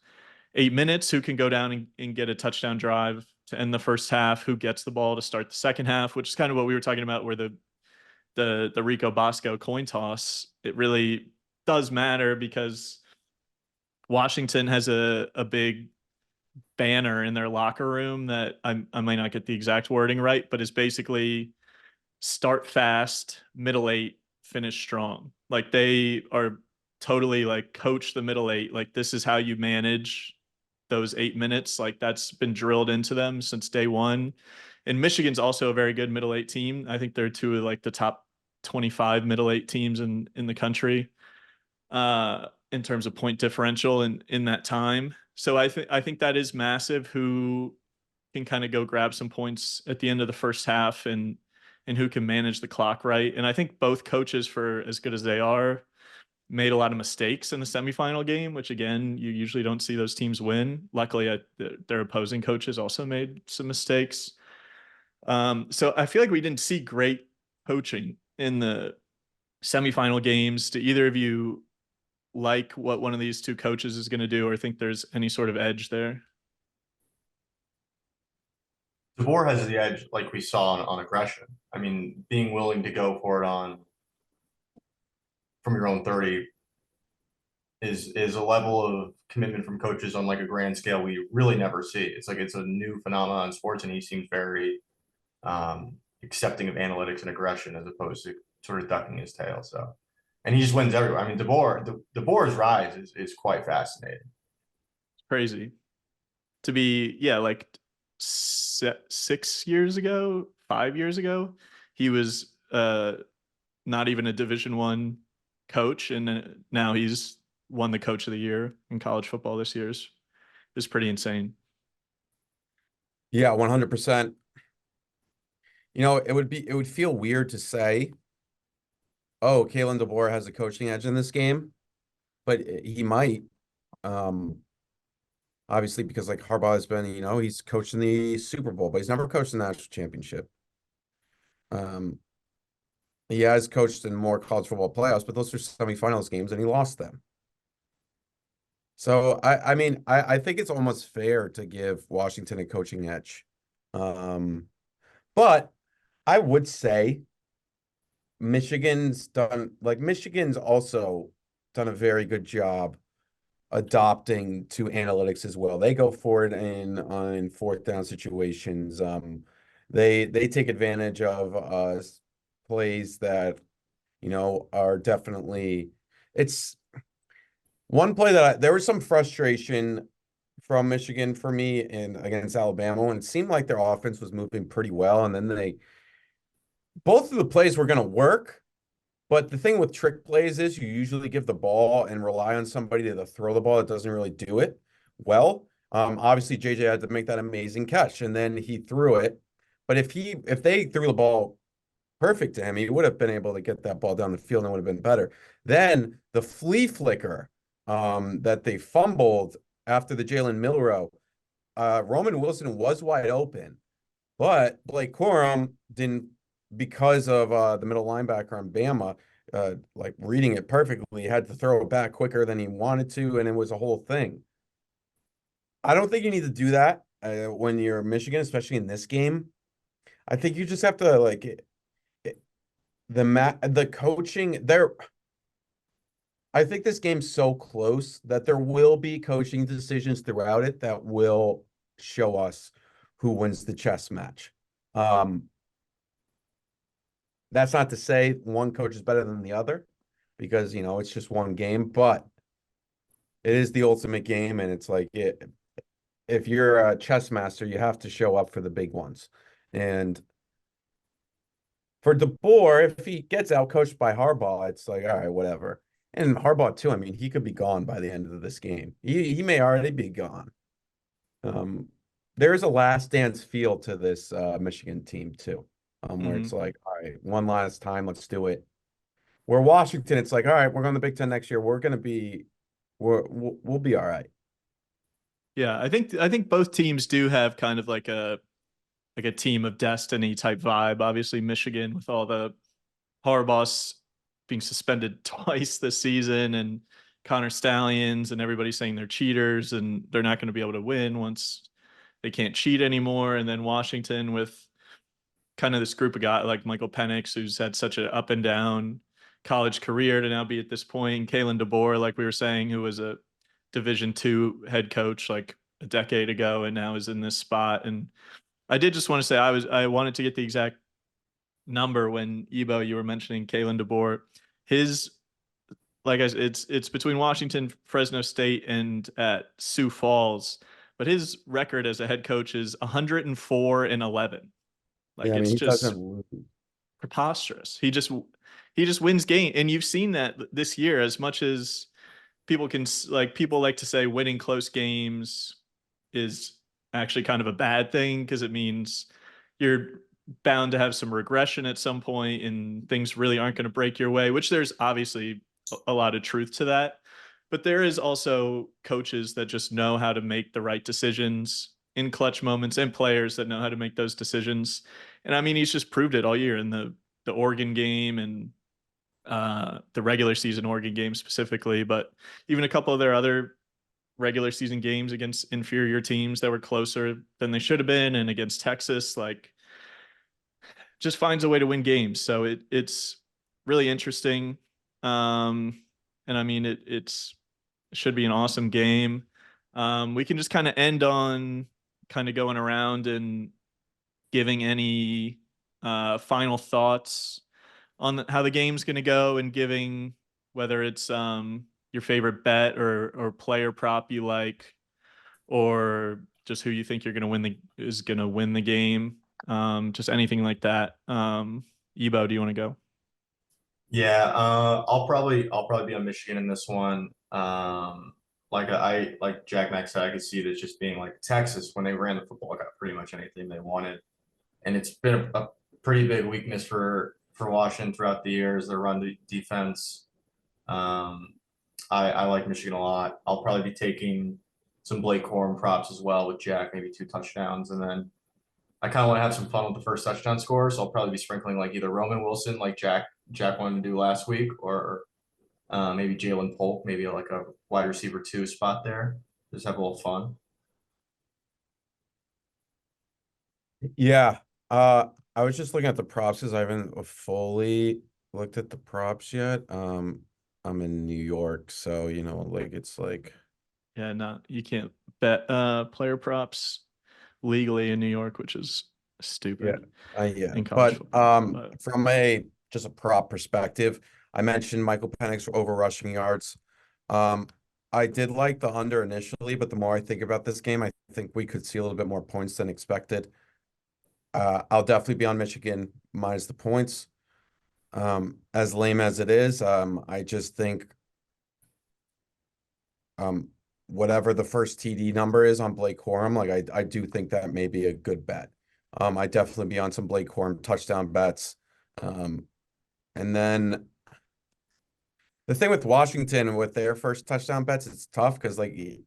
8 minutes. Who can go down and get a touchdown drive to end the first half, who gets the ball to start the second half, which is kind of what we were talking about, where the Rico Bosco coin toss, it really does matter because Washington has a big banner in their locker room that I might not get the exact wording right, but it's basically start fast, middle eight, finish strong. Like they are totally like coach the middle eight. Like this is how you manage those 8 minutes. Like that's been drilled into them since day one. And Michigan's also a very good middle eight team. I think they're two of like the top 25 middle eight teams in the country in terms of point differential in that time. So I think that is massive. Who can kind of go grab some points at the end of the first half and who can manage the clock right. And I think both coaches, for as good as they are, made a lot of mistakes in the semifinal game, which again, you usually don't see those teams win. Luckily, their opposing coaches also made some mistakes. So I feel like we didn't see great coaching in the semifinal games. Do either of you like what one of these two coaches is going to do, or think there's any sort of edge there? DeBoer has the edge, like we saw on aggression. I mean, being willing to go for it on from your own 30 is a level of commitment from coaches on like a grand scale we really never see. It's like it's a new phenomenon in sports, and he seems very accepting of analytics and aggression as opposed to sort of ducking his tail. So, and he just wins everywhere. I mean, DeBoer's rise is quite fascinating. Crazy to be, yeah, like 6 years ago, 5 years ago, he was not even a Division I coach, and now he's won the Coach of the Year in college football this year's is pretty insane. Yeah, 100%. You know, it would feel weird to say, oh, Kalen DeBoer has a coaching edge in this game, but he might. Um, Obviously, because like Harbaugh has been, you know, he's coached in the Super Bowl, but he's never coached in the national championship. Um, he has coached in more college football playoffs, but those are semifinals games and he lost them. So I mean, I think it's almost fair to give Washington a coaching edge. But I would say Michigan's also done a very good job adopting to analytics as well. They go for it in fourth down situations. They take advantage of plays that, you know, are definitely it's one play that there was some frustration from Michigan for me in against Alabama, and it seemed like their offense was moving pretty well. And then both of the plays were going to work. But the thing with trick plays is you usually give the ball and rely on somebody to throw the ball that doesn't really do it well. Obviously, JJ had to make that amazing catch, and then he threw it. But if they threw the ball perfect to him, he would have been able to get that ball down the field and it would have been better. Then the flea flicker that they fumbled after the Jalen Milrow, Roman Wilson was wide open, but Blake Corum didn't, because of the middle linebacker on Bama, like reading it perfectly, he had to throw it back quicker than he wanted to, and it was a whole thing. I don't think you need to do that when you're Michigan, especially in this game. I think you just have to the coaching there. I think this game's so close that there will be coaching decisions throughout it that will show us who wins the chess match. That's not to say one coach is better than the other, because you know it's just one game, but it is the ultimate game, and it's like if you're a chess master, you have to show up for the big ones. And for DeBoer, if he gets outcoached by Harbaugh, it's like, all right, whatever. And Harbaugh too. I mean, he could be gone by the end of this game. He may already be gone. There is a last dance feel to this Michigan team too, where it's like, all right, one last time, let's do it. Where Washington, it's like, all right, we're going to the Big Ten next year. We'll be all right. Yeah, I think both teams do have kind of like a team of destiny type vibe. Obviously, Michigan with all the Harbaugh being suspended twice this season, and Connor Stallions, and everybody saying they're cheaters and they're not going to be able to win once they can't cheat anymore. And then Washington with kind of this group of guys like Michael Penix, who's had such an up and down college career to now be at this point. Kalen DeBoer, like we were saying, who was a Division II head coach like a decade ago and now is in this spot. And I did just want to say I wanted to get the exact number when EBo, you were mentioning Kalen DeBoer. His like I said, it's between Washington, Fresno State, and at Sioux Falls. But his record as a head coach is 104-11. Yeah, Like I mean, it's he just doesn't lose. preposterous. He just wins game, and you've seen that this year. As much as people like to say winning close games is actually kind of a bad thing because it means you're bound to have some regression at some point and things really aren't going to break your way, which there's obviously a lot of truth to that. But there is also coaches that just know how to make the right decisions in clutch moments and players that know how to make those decisions. And I mean, he's just proved it all year in the Oregon game and the regular season Oregon game specifically, but even a couple of their other regular season games against inferior teams that were closer than they should have been, and against Texas, like just finds a way to win games. So it's really interesting. And I mean, it should be an awesome game. We can just kind of end on kind of going around and giving any final thoughts on how the game's going to go and giving whether it's your favorite bet or player prop you like, or just who you think you're going to win the game. Just anything like that. EBo, do you want to go? Yeah, I'll probably be on Michigan in this one. Like Jack Mac said, I could see this just being like Texas when they ran the football, got pretty much anything they wanted, and it's been a pretty big weakness for Washington throughout the years, their defense. Um, I like Michigan a lot. I'll probably be taking some Blake Corum props as well with Jack, maybe 2 touchdowns, and then I kind of want to have some fun with the first touchdown score, so I'll probably be sprinkling like either Roman Wilson, like Jack wanted to do last week, or maybe Jalen Polk, maybe like a wide receiver 2 spot there. Just have a little fun. Yeah. I was just looking at the props because I haven't fully looked at the props yet. I'm in New York, so like it's like Yeah, no, you can't bet player props legally in New York, which is yeah, stupid yeah. in college But football. But from a just a prop perspective, I mentioned Michael Penix over rushing yards. Um, I did like the under initially, but the more I think about this game, I think we could see a little bit more points than expected. I'll definitely be on Michigan minus the points. As lame as it is, I just think um, whatever the first TD number is on Blake Corum, like I do think that may be a good bet. I definitely be on some Blake Corum touchdown bets. Um, and then the thing with Washington with their first touchdown bets, it's tough because like he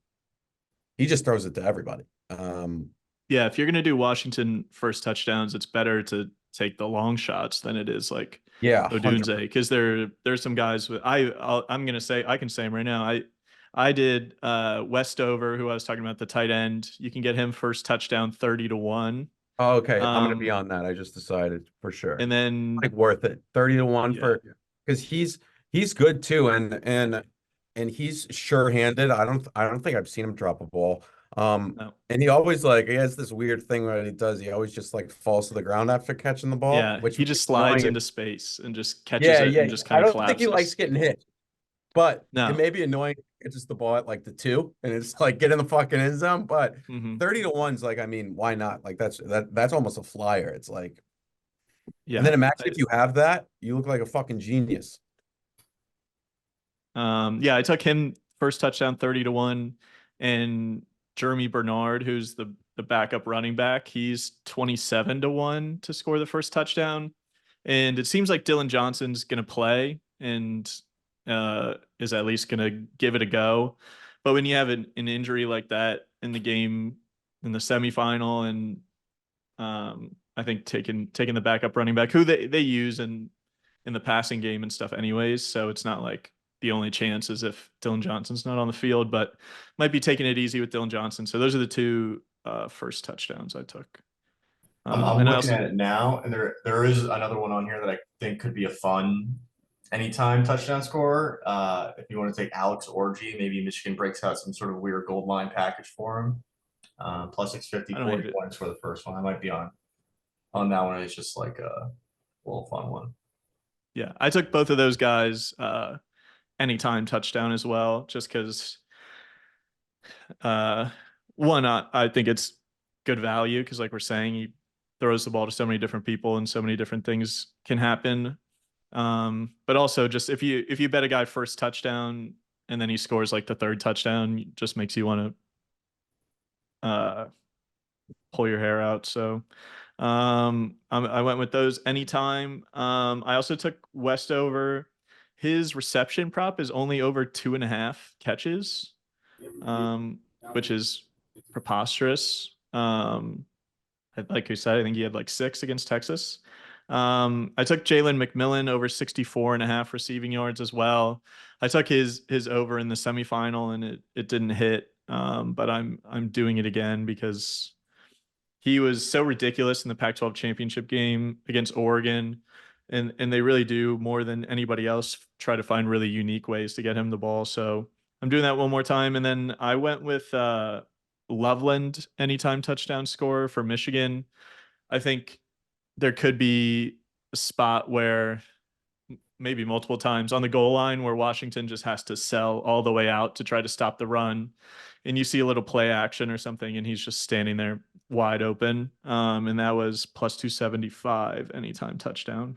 just throws it to everybody. yeah, if you're gonna do Washington first touchdowns, it's better to take the long shots than it is like Yeah, 100. Odunze, because there's some guys with I'm gonna say I can say him right now. I did Westover, who I was talking about, the tight end. You can get him first touchdown 30-1. Oh, okay, I'm gonna be Um, on that. I just decided for sure. and then Like worth it. 30-1 yeah, for because he's good too, and he's sure-handed. I don't think I've seen him drop a ball. no, And he has this weird thing that he does. He always just like falls to the ground after catching the ball, yeah, which he makes just it slides annoying. into space and just catches Yeah, it and yeah. just kind I of don't think he likes collapses. getting hit, but it No, may be annoying. It's just the ball at like the 2, and it's like get in the fucking end zone. But hmm 30-1's like, I mean, why not? Like that's almost a flyer. It's like, and yeah. then imagine if you have that, you look like a fucking genius. Yeah, I took him first touchdown 30-1, and Jeremy Bernard, who's the backup running back, he's 27-1 to score the first touchdown. And it seems like Dylan Johnson's gonna play and is at least gonna give it a go. But when you have an injury like that in the game in the semifinal, and I think taking the backup running back who they use in the passing game and stuff anyways, so it's not like the only chance is if Dylan Johnson's not on the field, but might be taking it easy with Dylan Johnson. So those are the two first touchdowns I took. I'm And I looking also at it now, and there is another one on here that I think could be a fun anytime touchdown scorer. If you want to take Alex Orgy, maybe Michigan breaks out some sort of weird gold line package for him. Plus 650, I don't 40 even points for the first one. I might be on that one. It's just like a little fun one. yeah, I took both of those guys anytime touchdown as well, just because uh, one, I think it's good value because, like we're saying, he throws the ball to so many different people and so many different things can happen. But also, just if you bet a guy first touchdown and then he scores like the third touchdown, it just makes you want to pull your hair out. So I went with those anytime. I also took Westover. His reception prop is only over 2.5 catches, which is preposterous. Like you said, I think he had like 6 against Texas. I took Jalen McMillan over 64.5 receiving yards as well. I took his over in the semifinal and it didn't hit. But I'm doing it again because he was so ridiculous in the Pac-12 championship game against Oregon. And they really do more than anybody else try to find really unique ways to get him the ball. So I'm doing that one more time. And then I went with Loveland anytime touchdown scorer for Michigan. I think there could be a spot where maybe multiple times on the goal line where Washington just has to sell all the way out to try to stop the run. And you see a little play action or something, and he's just standing there wide open. And that was plus 275 anytime touchdown.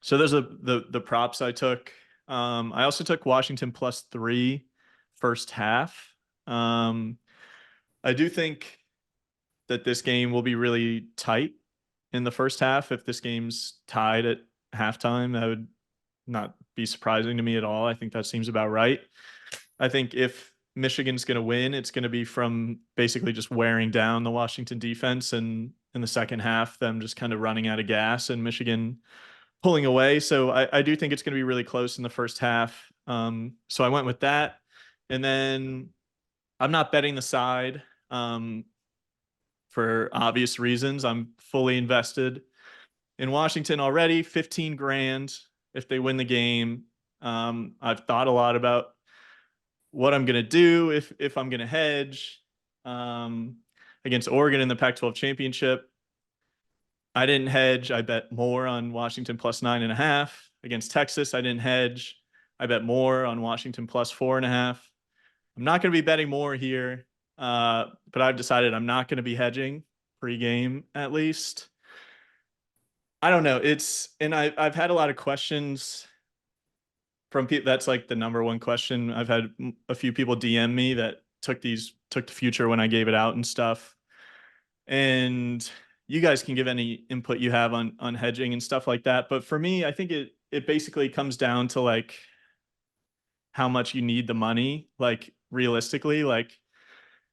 So those are the props I took. I also took Washington plus 3 first half. I do think that this game will be really tight in the first half. If this game's tied at halftime, that would not be surprising to me at all. I think that seems about right. I think if Michigan's going to win, it's going to be from basically just wearing down the Washington defense, and in the second half, them just kind of running out of gas and Michigan pulling away. So I do think it's going to be really close in the first half. So I went with that. And then I'm not betting the side. For obvious reasons. I'm fully invested in Washington already. 15 grand if they win the game. I've thought a lot about what I'm gonna do if I'm gonna hedge against Oregon in the Pac-12 championship. I didn't hedge. I bet more on Washington plus 9.5 against Texas. I didn't hedge. I bet more on Washington plus 4.5. I'm not going to be betting more here, but I've decided I'm not going to be hedging pre-game at least. I don't know. I've had a lot of questions from people. That's like the number one question. I've had a few people DM me that took the future when I gave it out and stuff. And you guys can give any input you have on hedging and stuff like that. But for me, I think it basically comes down to like how much you need the money, like realistically, like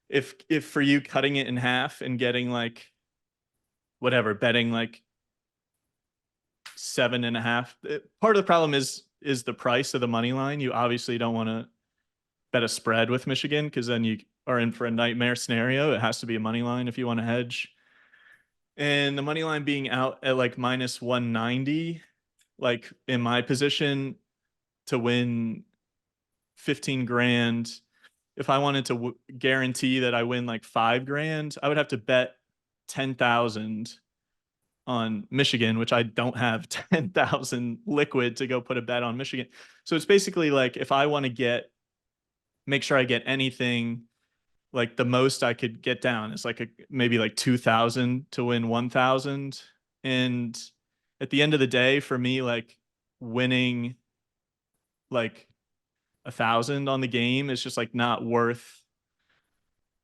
if for you cutting it in half and getting like whatever, betting like 7.5. Part of the problem is the price of the money line. You obviously don't want to bet a spread with Michigan because then you are in for a nightmare scenario. It has to be a money line if you want to hedge. And the money line being out at like minus 190, like in my position to win 15 grand, if I wanted to guarantee that I win like 5 grand, I would have to bet 10,000 on Michigan, which I don't have 10,000 liquid to go put a bet on Michigan. So it's basically like if I want to make sure I get anything, like the most I could get down is like maybe like 2,000 to win 1,000. And at the end of the day, for me, like winning like 1,000 on the game is just like not worth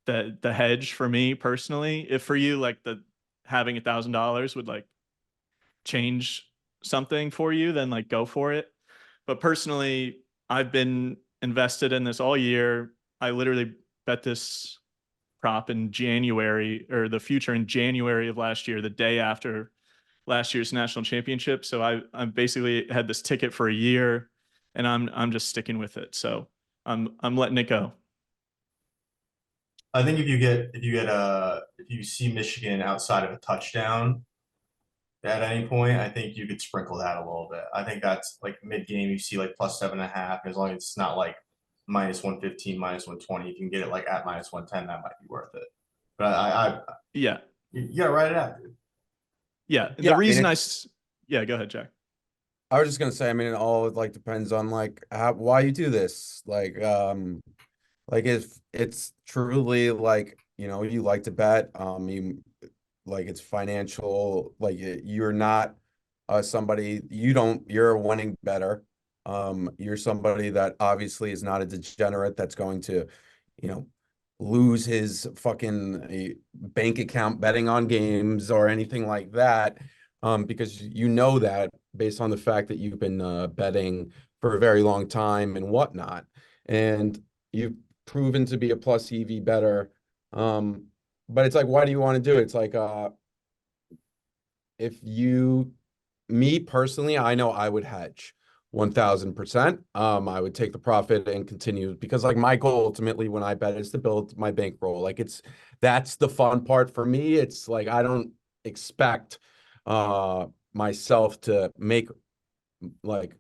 the hedge for me personally. If for you, like the having $1,000 would like change something for you, then like go for it. But personally, I've been invested in this all year. I literally bet this prop in January, or the future in January of last year, the day after last year's national championship. So I'm basically had this ticket for a year, and I'm just sticking with it. So I'm letting it go. I think if you see Michigan outside of a touchdown at any point, I think you could sprinkle that a little bit. I think that's like mid game, you see like +7.5. As long as it's not like -115, -120, you can get it like at -110. That might be worth it. But Yeah. you gotta write it out, dude. Yeah. Yeah, The I mean, reason yeah, go ahead, Jack. I was just gonna say, I mean, it all like depends on like why you do this. Like if it's truly like, you know, you like to bet, you like it's financial, like you're not somebody you're a winning better. You're somebody that obviously is not a degenerate that's going to, you know, lose his fucking bank account betting on games or anything like that. Because you know that based on the fact that you've been betting for a very long time and whatnot. And you've proven to be a plus EV better. But it's like, why do you want to do it? It's like, if you, me personally, I know I would hedge 1000%. I would take the profit and continue because like my goal ultimately when I bet is to build my bankroll. Like that's the fun part for me. It's like I don't expect myself to make like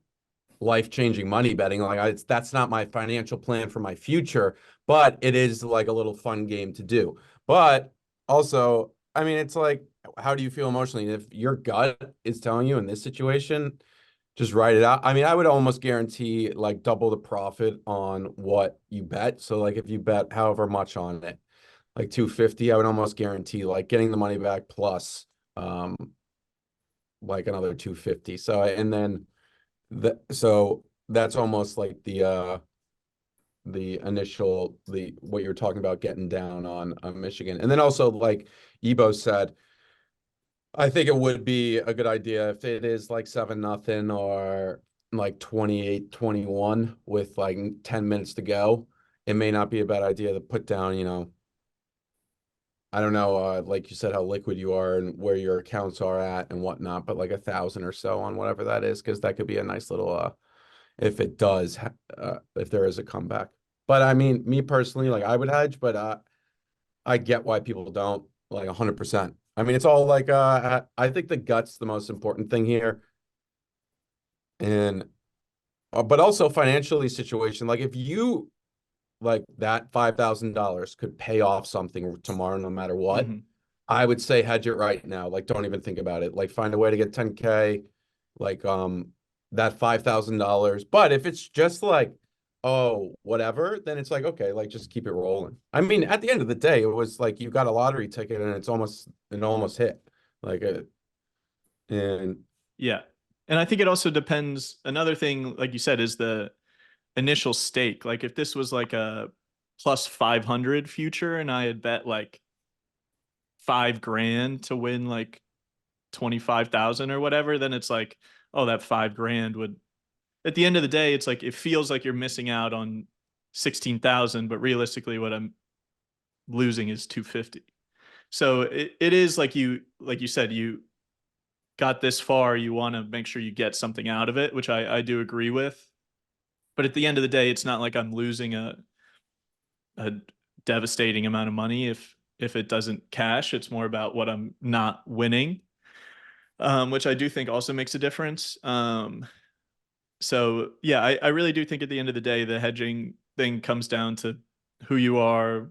life-changing money betting. Like that's not my financial plan for my future, but it is like a little fun game to do. But also, I mean, it's like, how do you feel emotionally? If your gut is telling you in this situation, just write it out. I mean, I would almost guarantee like double the profit on what you bet. So like if you bet however much on it, like 250, I would almost guarantee like getting the money back plus like another 250. So and then so that's almost like the initial what you're talking about getting down on Michigan. And then also like EBo said, I think it would be a good idea if it is like 7-0 or like 28-21 with like 10 minutes to go. It may not be a bad idea to put down, you know, I don't know, like you said, how liquid you are and where your accounts are at and whatnot, but like 1,000 or so on whatever that is, because that could be a nice little if it does, if there is a comeback. But I mean, me personally, like I would hedge, but I get why people don't, like 100%. I mean, it's all like I think the gut's the most important thing here, and but also financially situation. Like if you like that $5,000 could pay off something tomorrow, no matter what. Hmm. I would say hedge it right now. Like, don't even think about it. Like, find a way to get 10K, like that $5,000. But if it's just like, oh, whatever, then it's like, okay, like just keep it rolling. I mean, at the end of the day, it was like you got a lottery ticket and it almost hit. Like and Yeah. And I think it also depends. Another thing, like you said, is the initial stake. Like if this was like a +500 future and I had bet like 5 grand to win like 25,000 or whatever, then it's like, oh, that 5 grand would, at the end of the day, it's like, it feels like you're missing out on 16,000, but realistically, what I'm losing is 250. So it is like you said, you got this far, you want to make sure you get something out of it, which I do agree with. But at the end of the day, it's not like I'm losing a devastating amount of money if it doesn't cash. It's more about what I'm not winning, which I do think also makes a difference. So yeah, I really do think at the end of the day, the hedging thing comes down to who you are,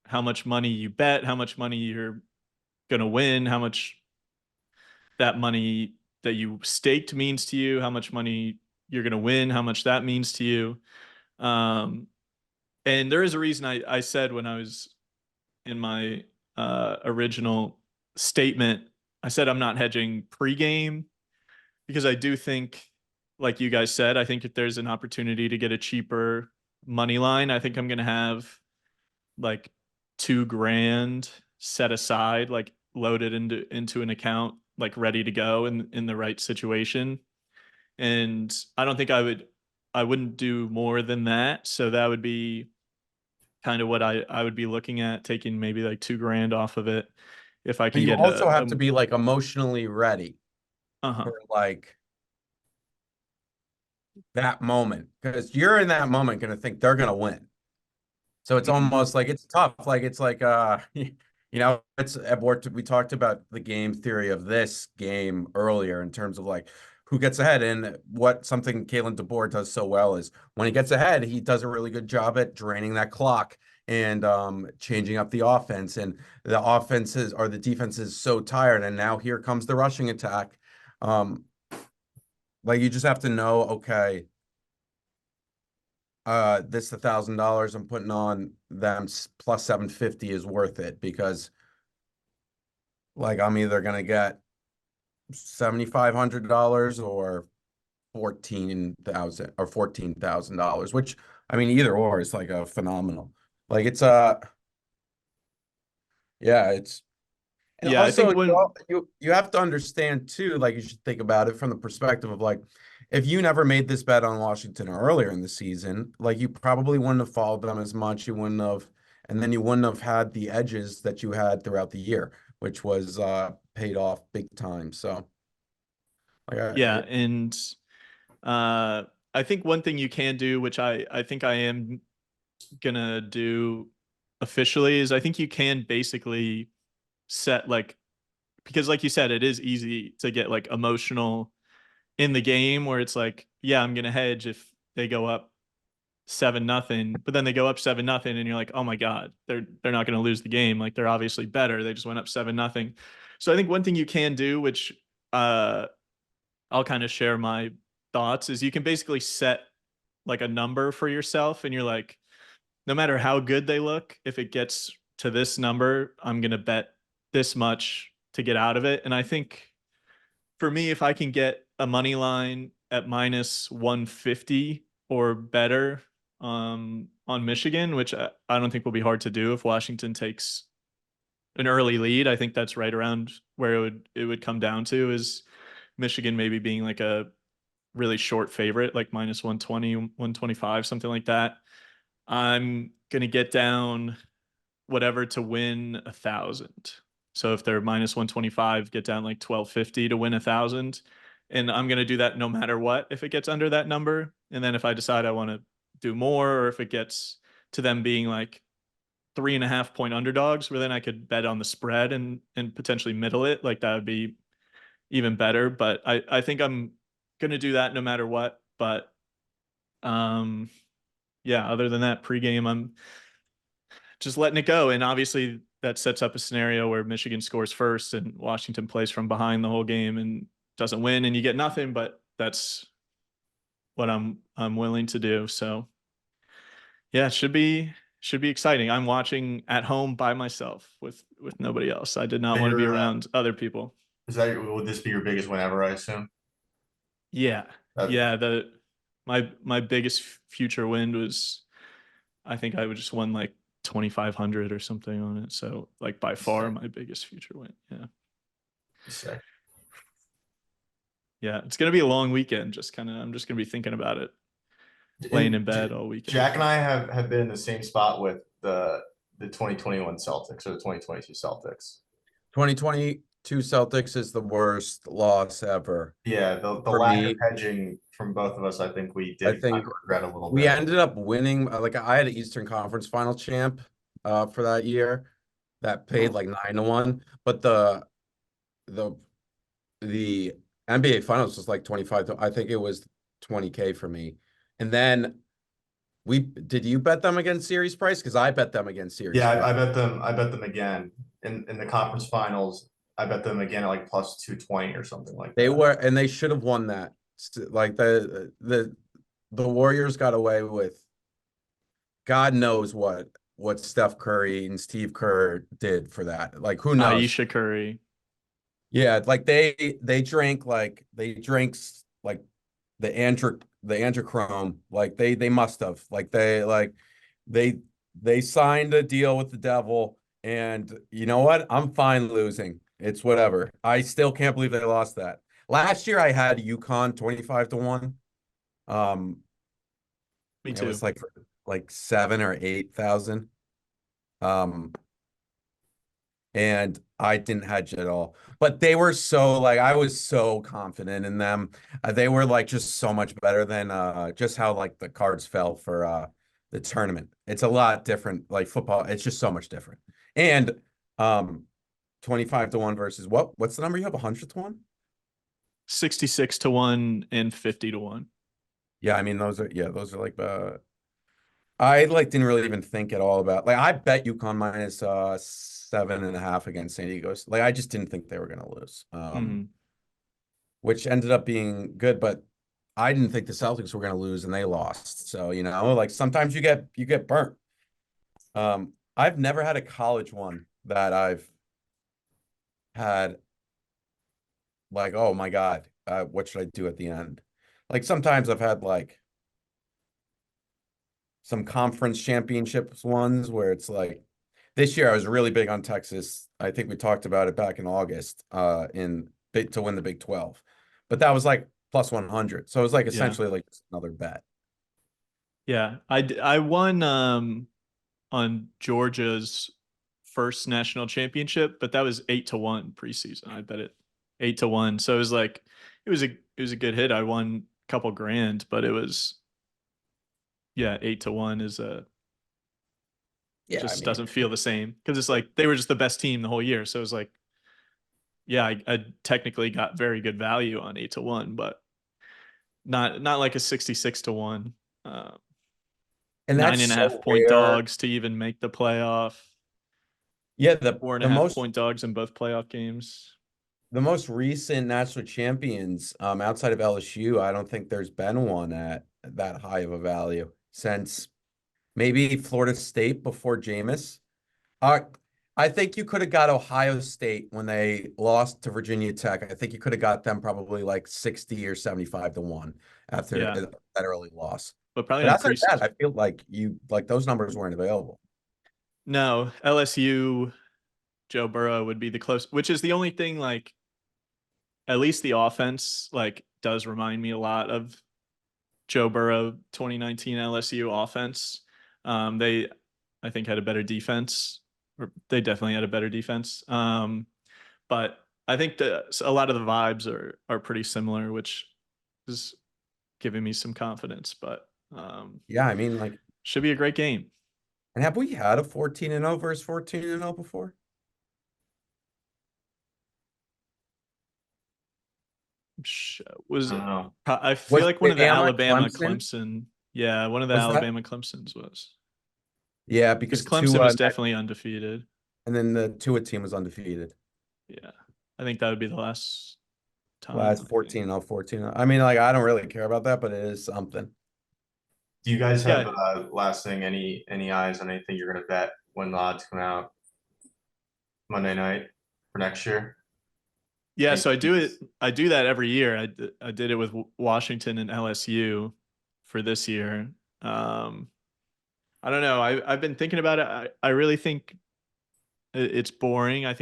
how much money you bet, how much money you're gonna win, how much that money that you staked means to you, how much money you're gonna win, how much that means to you. Um, and there is a reason I said when I was in my original statement, I said I'm not hedging pregame because I do think, like you guys said, I think if there's an opportunity to get a cheaper money line, I think I'm gonna have like 2 grand set aside, like loaded into an account, like ready to go in the right situation. And I don't think I wouldn't do more than that. So that would be kind of what I would be looking at, taking maybe like 2 grand off of it if I but can you get also have to be like emotionally ready uh-huh. for like that moment because you're in that moment going to think they're going to win. So it's Mhm. almost like it's tough. Like it's like it's we talked about the game theory of this game earlier in terms of like who gets ahead, and what something Kalen DeBoer does so well is when he gets ahead, he does a really good job at draining that clock and changing up the offense. And the offenses or the defense is so tired, and now here comes the rushing attack. Um, like you just have to know, okay, this $1,000 I'm putting on them plus 750 is worth it, because like I'm either gonna get $7,500 or 14,000, which I mean either or is like a phenomenal. Like it's yeah, it's. And Yeah, I also, think when you have to understand too, like you should think about it from the perspective of like, if you never made this bet on Washington earlier in the season, like you probably wouldn't have followed them as much. You wouldn't have, and then you wouldn't have had the edges that you had throughout the year, which was paid off big time. So, like, yeah, and uh I think one thing you can do, which I think I am gonna do officially, is I think you can basically set like, because like you said, it is easy to get like emotional in the game where it's like, yeah, I'm gonna hedge if they go up 7-0, but then they go up 7-0 and you're like, oh my God, they're not gonna lose the game. Like they're obviously better. They just went up 7-0. So I think one thing you can do, which uh I'll kind of share my thoughts, is you can basically set like a number for yourself and you're like, no matter how good they look, if it gets to this number, I'm going to bet this much to get out of it. And I think for me, if I can get a money line at minus 150 or better on Michigan, which I don't think will be hard to do if Washington takes an early lead. I think that's right around where it would come down to, is Michigan maybe being like a really short favorite, like minus 120, 125, something like that. I'm gonna get down whatever to win 1,000. So if they're minus 125, get down like 1250 to win 1,000. And I'm gonna do that no matter what if it gets under that number. And then if I decide I want to do more, or if it gets to them being like 3.5 point underdogs, where then I could bet on the spread and potentially middle it, like that would be even better. But I think I'm gonna do that no matter what. But um yeah, other than that, pregame, I'm just letting it go. And obviously that sets up a scenario where Michigan scores first and Washington plays from behind the whole game and doesn't win and you get nothing, but that's what I'm willing to do. So yeah, it should be exciting. I'm watching at home by myself with nobody else. I did not want to be Your, around other people. would this be your biggest win ever, I assume? Yeah. That, Yeah, my biggest future win was, I think I would just won like 2,500 or something on it. So like by far sick, my biggest future win. Yeah. sick. Yeah. It's gonna be a long weekend. I'm just gonna be thinking about it, laying in And bed all weekend. Jack and I have been in the same spot with the 2021 Celtics or the 2022 Celtics. 2022 Celtics is the worst loss ever Yeah, the for lack of me. hedging from both of us, I think we I did kind think of regret a little we bit. ended up winning. Like I had an Eastern Conference Final champ for that year that paid like 9-1, but the the NBA Finals was like 25. I think it was 20K for me. And then we did you bet them against series price? Because I bet them against series Yeah, price. I bet them. I bet them again in the conference finals. I bet them again at like plus 220 or something like They that. were, and they should have won that. Like the Warriors got away with God knows what Steph Curry and Steve Kerr did for that. Like who knows? Aisha Curry. Yeah, like they drank like the androchrome. Like they must have. They they signed a deal with the devil, and you know what? I'm fine losing. It's whatever. I still can't believe they lost that. Last year I had UConn 25-1. Um, Me it was too. like 7 or 8,000. Um, and I didn't hedge at all. But they were so like I was so confident in them. They were like just so much better than just how like the cards fell for the tournament. It's a lot different. Like football, it's just so much different. And 25 to 1 versus what's the number you have? 100 to 1? 66 to 1 and 50 to 1. Yeah, I mean those are like I like didn't really even think at all about like I bet UConn minus 7.5 against San Diego. Like I just didn't think they were gonna lose. Which ended up being good, but I didn't think the Celtics were gonna lose and they lost. So, like sometimes you get burnt. I've never had a college one that I've had like, oh my God, what should I do at the end? Like sometimes I've had like some conference championships ones where it's like this year I was really big on Texas. I think we talked about it back in August to win the Big 12. But that was like plus 100. So it was like Yeah. essentially like another bet. Yeah. I won on Georgia's first national championship, but that was 8 to 1 preseason. I bet it 8 to 1. So it was like it was a good hit. I won a couple grand, but it was, yeah, 8 to 1 is Yeah, I just mean, doesn't feel the same because it's like they were just the best team the whole year. So it was like, yeah, I technically got very good value on 8 to 1, but not like a 66 to 1. and Nine that's and a half so point rare. dogs to even make the playoff. Yeah, 4.5 point dogs in both playoff games. the most recent national champions outside of LSU, I don't think there's been one at that high of a value since maybe Florida State before Jameis. Uh, I think you could have got Ohio State when they lost to Virginia Tech. I think you could have got them probably like 60 or 75 to 1 after Yeah, that early loss. but probably But in outside of that, preseason. I feel like those numbers weren't available. No, LSU, Joe Burrow would be the close, which is the only thing, like, at least the offense, like, does remind me a lot of Joe Burrow 2019 LSU offense. They, I think, had a better defense, or they definitely had a better defense. But I think that a lot of the vibes are pretty similar, which is giving me some confidence. But Yeah, I mean, like, should be a great game. and have we had a 14-0 versus 14-0 before? Was I don't know. I feel Was like one of the Bama Alabama Clemson? Clemson. Yeah, one of the Was that? Alabama Clemsons was, Yeah, because because Clemson was definitely undefeated. and then the Tua team was undefeated. Yeah, I think that would be the last Well, time. it's I think. 14-0, 14-0. I mean, like, I don't really care about that, but it is something. Do you guys have Yeah, last thing any eyes on anything you're gonna bet when the odds come out Monday night for next year? yeah. Any So I do it. keys? I do that every year. I did it with Washington and LSU for this year. Um, I don't know. I've been thinking about it. I really think it's boring. I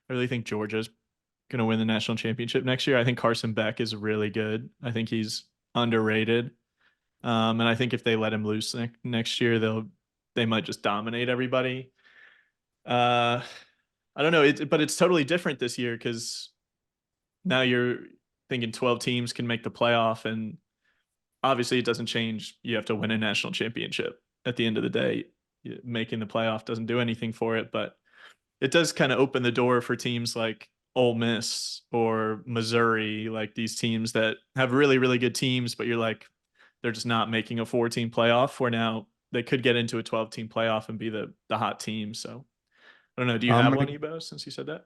really think Georgia's going to win the national championship next year. I think Carson Beck is really good. I think he's underrated. And I think if they let him loose next year, they might just dominate everybody. Uh, I don't know, but it's totally different this year because now you're thinking 12 teams can make the playoff, and obviously it doesn't change. You have to win a national championship at the end of the day. Making the playoff doesn't do anything for it, but it does kind of open the door for teams like Ole Miss or Missouri, like these teams that have really, really good teams, but you're like, they're just not making a 14 playoff, where now they could get into a 12-team playoff and be the hot team. So I don't know. Do you I'm have one, gonna, EBo, since you said that?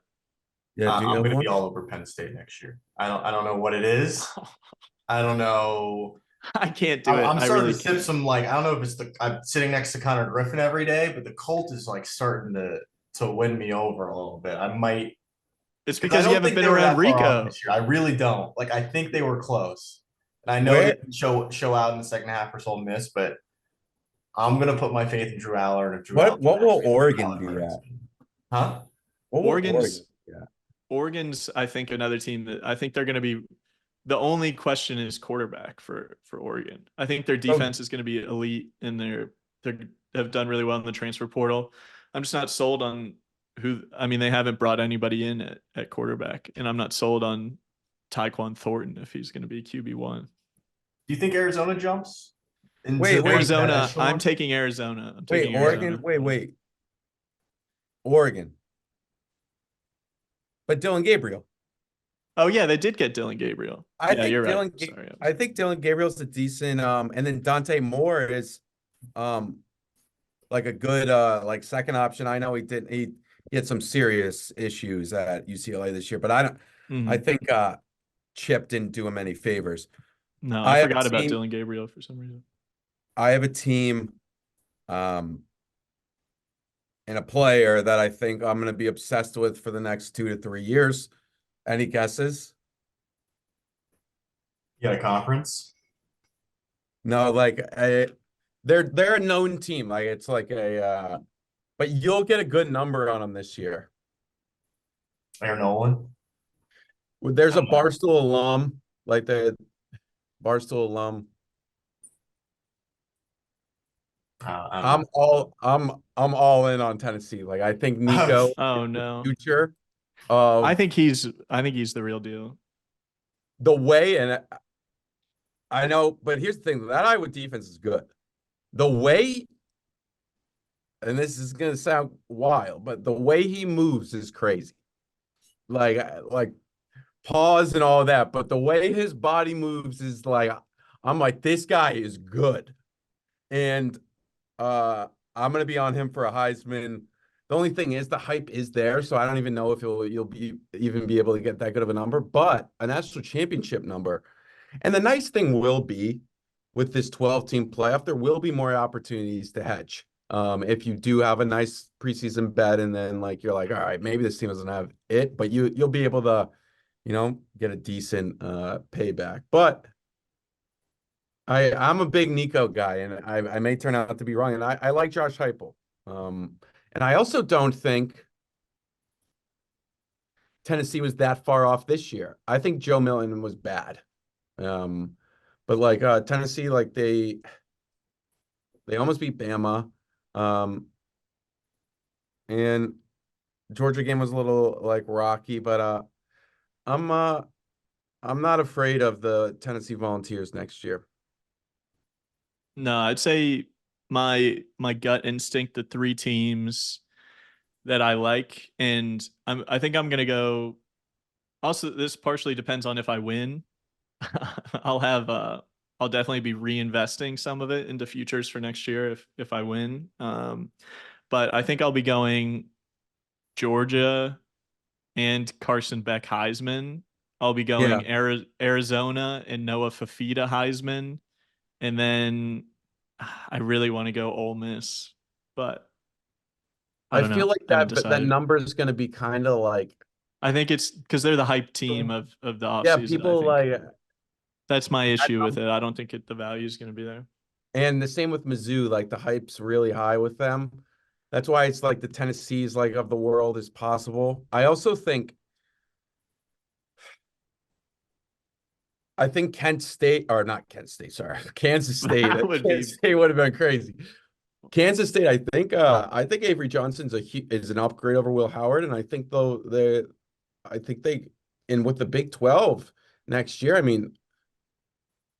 yeah, do you I'm have gonna be one? all over Penn State next year. I don't know what it is. I don't know. I can't do I'm, it. I'm I starting really to sip can't. some like I don't know if it's I'm sitting next to Connor Griffin every day, but the Colt is like starting to win me over a little bit. I might It's because I because you don't haven't think been they were around that far off Rico. this year. I really don't. Like I think they were close, and I know they Where can show out in the second half for Ole Miss, but I'm gonna put my faith in Drew Aller, and if Drew Aller what has will faith in Drew Oregon Aller be hurts at? me. Huh? What will Oregon's Oregon be at? Oregon's, I think, another team that I think they're going to be. The only question is quarterback for Oregon. I think their So defense is going to be elite, and they have done really well in the transfer portal. I'm just not sold on who. I mean, they haven't brought anybody in at quarterback, and I'm not sold on Tyquan Thornton if he's going to be QB1. Do you think Arizona jumps? into Wait, like that Arizona. I'm echelon. taking Arizona. I'm wait, taking Oregon. Arizona. Wait. Oregon. But Dylan Gabriel. Oh yeah, they did get Dylan Gabriel. I Yeah, think you're right. Dylan. Sorry. I think Dylan Gabriel's a decent. And then Dante Moore is, um, like a good like second option. I know he had some serious issues at UCLA this year, but I Mhm. think Chip didn't do him any favors. No, I I have a forgot about team. Dylan Gabriel for some reason. I have a team, um, and a player that I think I'm going to be obsessed with for the next 2 to 3 years. Any guesses? You got a conference. No, like they're a known team. Like it's like but you'll get a good number on them this year. Aaron Nolan. There's a Barstool alum, like the Barstool alum. I don't know. I'm all in on Tennessee. Like I think Nico is Oh the no. future of I think he's the real deal. the way, and I know, but here's the thing, that Iowa defense is good. The way, and this is gonna sound wild, but the way he moves is crazy. Like pause and all that, but the way his body moves is like I'm like, this guy is good. And uh I'm gonna be on him for a Heisman. The only thing is the hype is there, so I don't even know if you'll be even be able to get that good of a number, but a national championship number. And the nice thing will be with this 12-team playoff, there will be more opportunities to hedge. If you do have a nice preseason bet and then like you're like, all right, maybe this team doesn't have it, but you'll be able to, get a decent payback. But I'm a big Nico guy, and I may turn out to be wrong. And I like Josh Heupel. And I also don't think Tennessee was that far off this year. I think Joe Milton was bad. Um, but like Tennessee, like they almost beat Bama. And Georgia game was a little like rocky, but I'm uh I'm not afraid of the Tennessee Volunteers next year. No, I'd say my gut instinct, the three teams that I like, and I think I'm gonna go. Also, this partially depends on if I win. I'll have I'll definitely be reinvesting some of it into futures for next year if I win. But I think I'll be going Georgia and Carson Beck Heisman. I'll be Yeah. going Arizona and Noah Fafita Heisman, and then I really want to go Ole Miss, but I I don't feel know. like I haven't that decided. number is going to be kind of like, I think it's because they're the hype team of the yeah, offseason. I people think like that's my that issue with number. it. I don't think the value is going to be there. And the same with Mizzou, like the hype's really high with them. That's why it's like the Tennessees like of the world is possible. I think Kent State, or not Kent State, sorry, Kansas State. That would Kansas be State would have been crazy. Kansas State, I think Avery Johnson's is an upgrade over Will Howard, and I think they and with the Big 12 next year, I mean,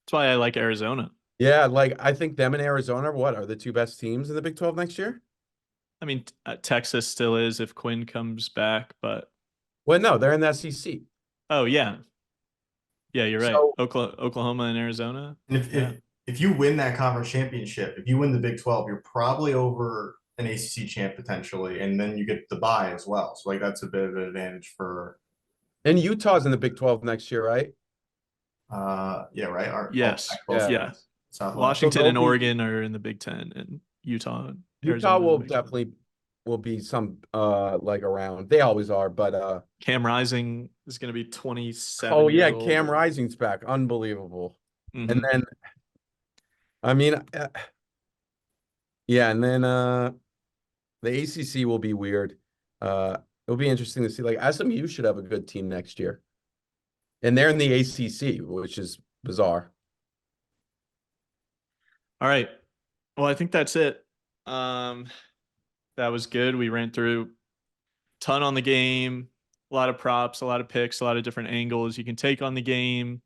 that's why I like Arizona. yeah, like I think them and Arizona, what are the two best teams in the Big 12 next year? I mean, Texas still is if Quinn comes back, but Well, no, they're in the SEC. oh yeah, yeah, you're right. So, Oklahoma and Arizona. And if, Yeah, if if you win that conference championship, if you win the Big 12, you're probably over an ACC champ potentially, and then you get the bye as well. So like that's a bit of an advantage for and Utah's in the Big 12 next year, right? yeah, right. Our all yes, Pac-12 Yeah. yeah. teams, Southwest. So Washington they'll and be Oregon are in the Big Ten, and Utah and Utah Arizona in the will Big 12. definitely will be some like around. They always are, but Cam Rising is going to be 27 oh years yeah, old. Cam Rising's back. Unbelievable. And Mm-hmm. then I mean yeah, and then the ACC will be weird. It'll be interesting to see. Like SMU should have a good team next year. And they're in the ACC, which is bizarre. All right. Well, I think that's it. Um, that was good. We ran through ton on the game, a lot of props, a lot of picks, a lot of different angles you can take on the game.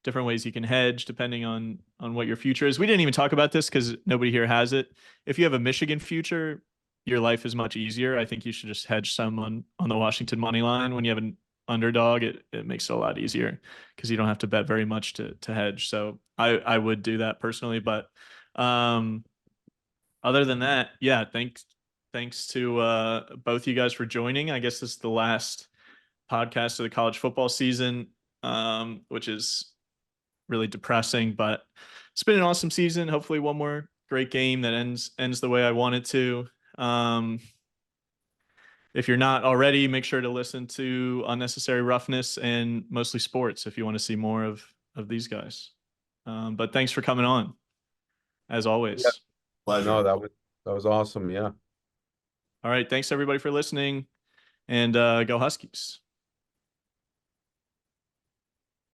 different ways you can hedge depending on what your future is. We didn't even talk about this because nobody here has it. If you have a Michigan future, your life is much easier. I think you should just hedge some on the Washington money line. When you have an underdog, it makes it a lot easier because you don't have to bet very much to hedge. So I would do that personally, but other than that, yeah, thanks to both you guys for joining. I guess this is the last podcast of the college football season, which is really depressing, but it's been an awesome season. Hopefully one more great game that ends the way I want it to. If you're not already, make sure to listen to Unnecessary Roughness and Mostly Sports if you want to see more of these guys. But thanks for coming on, as Yeah. always. Pleasure. No, that was awesome. Yeah. All right, thanks everybody for listening, and go Huskies.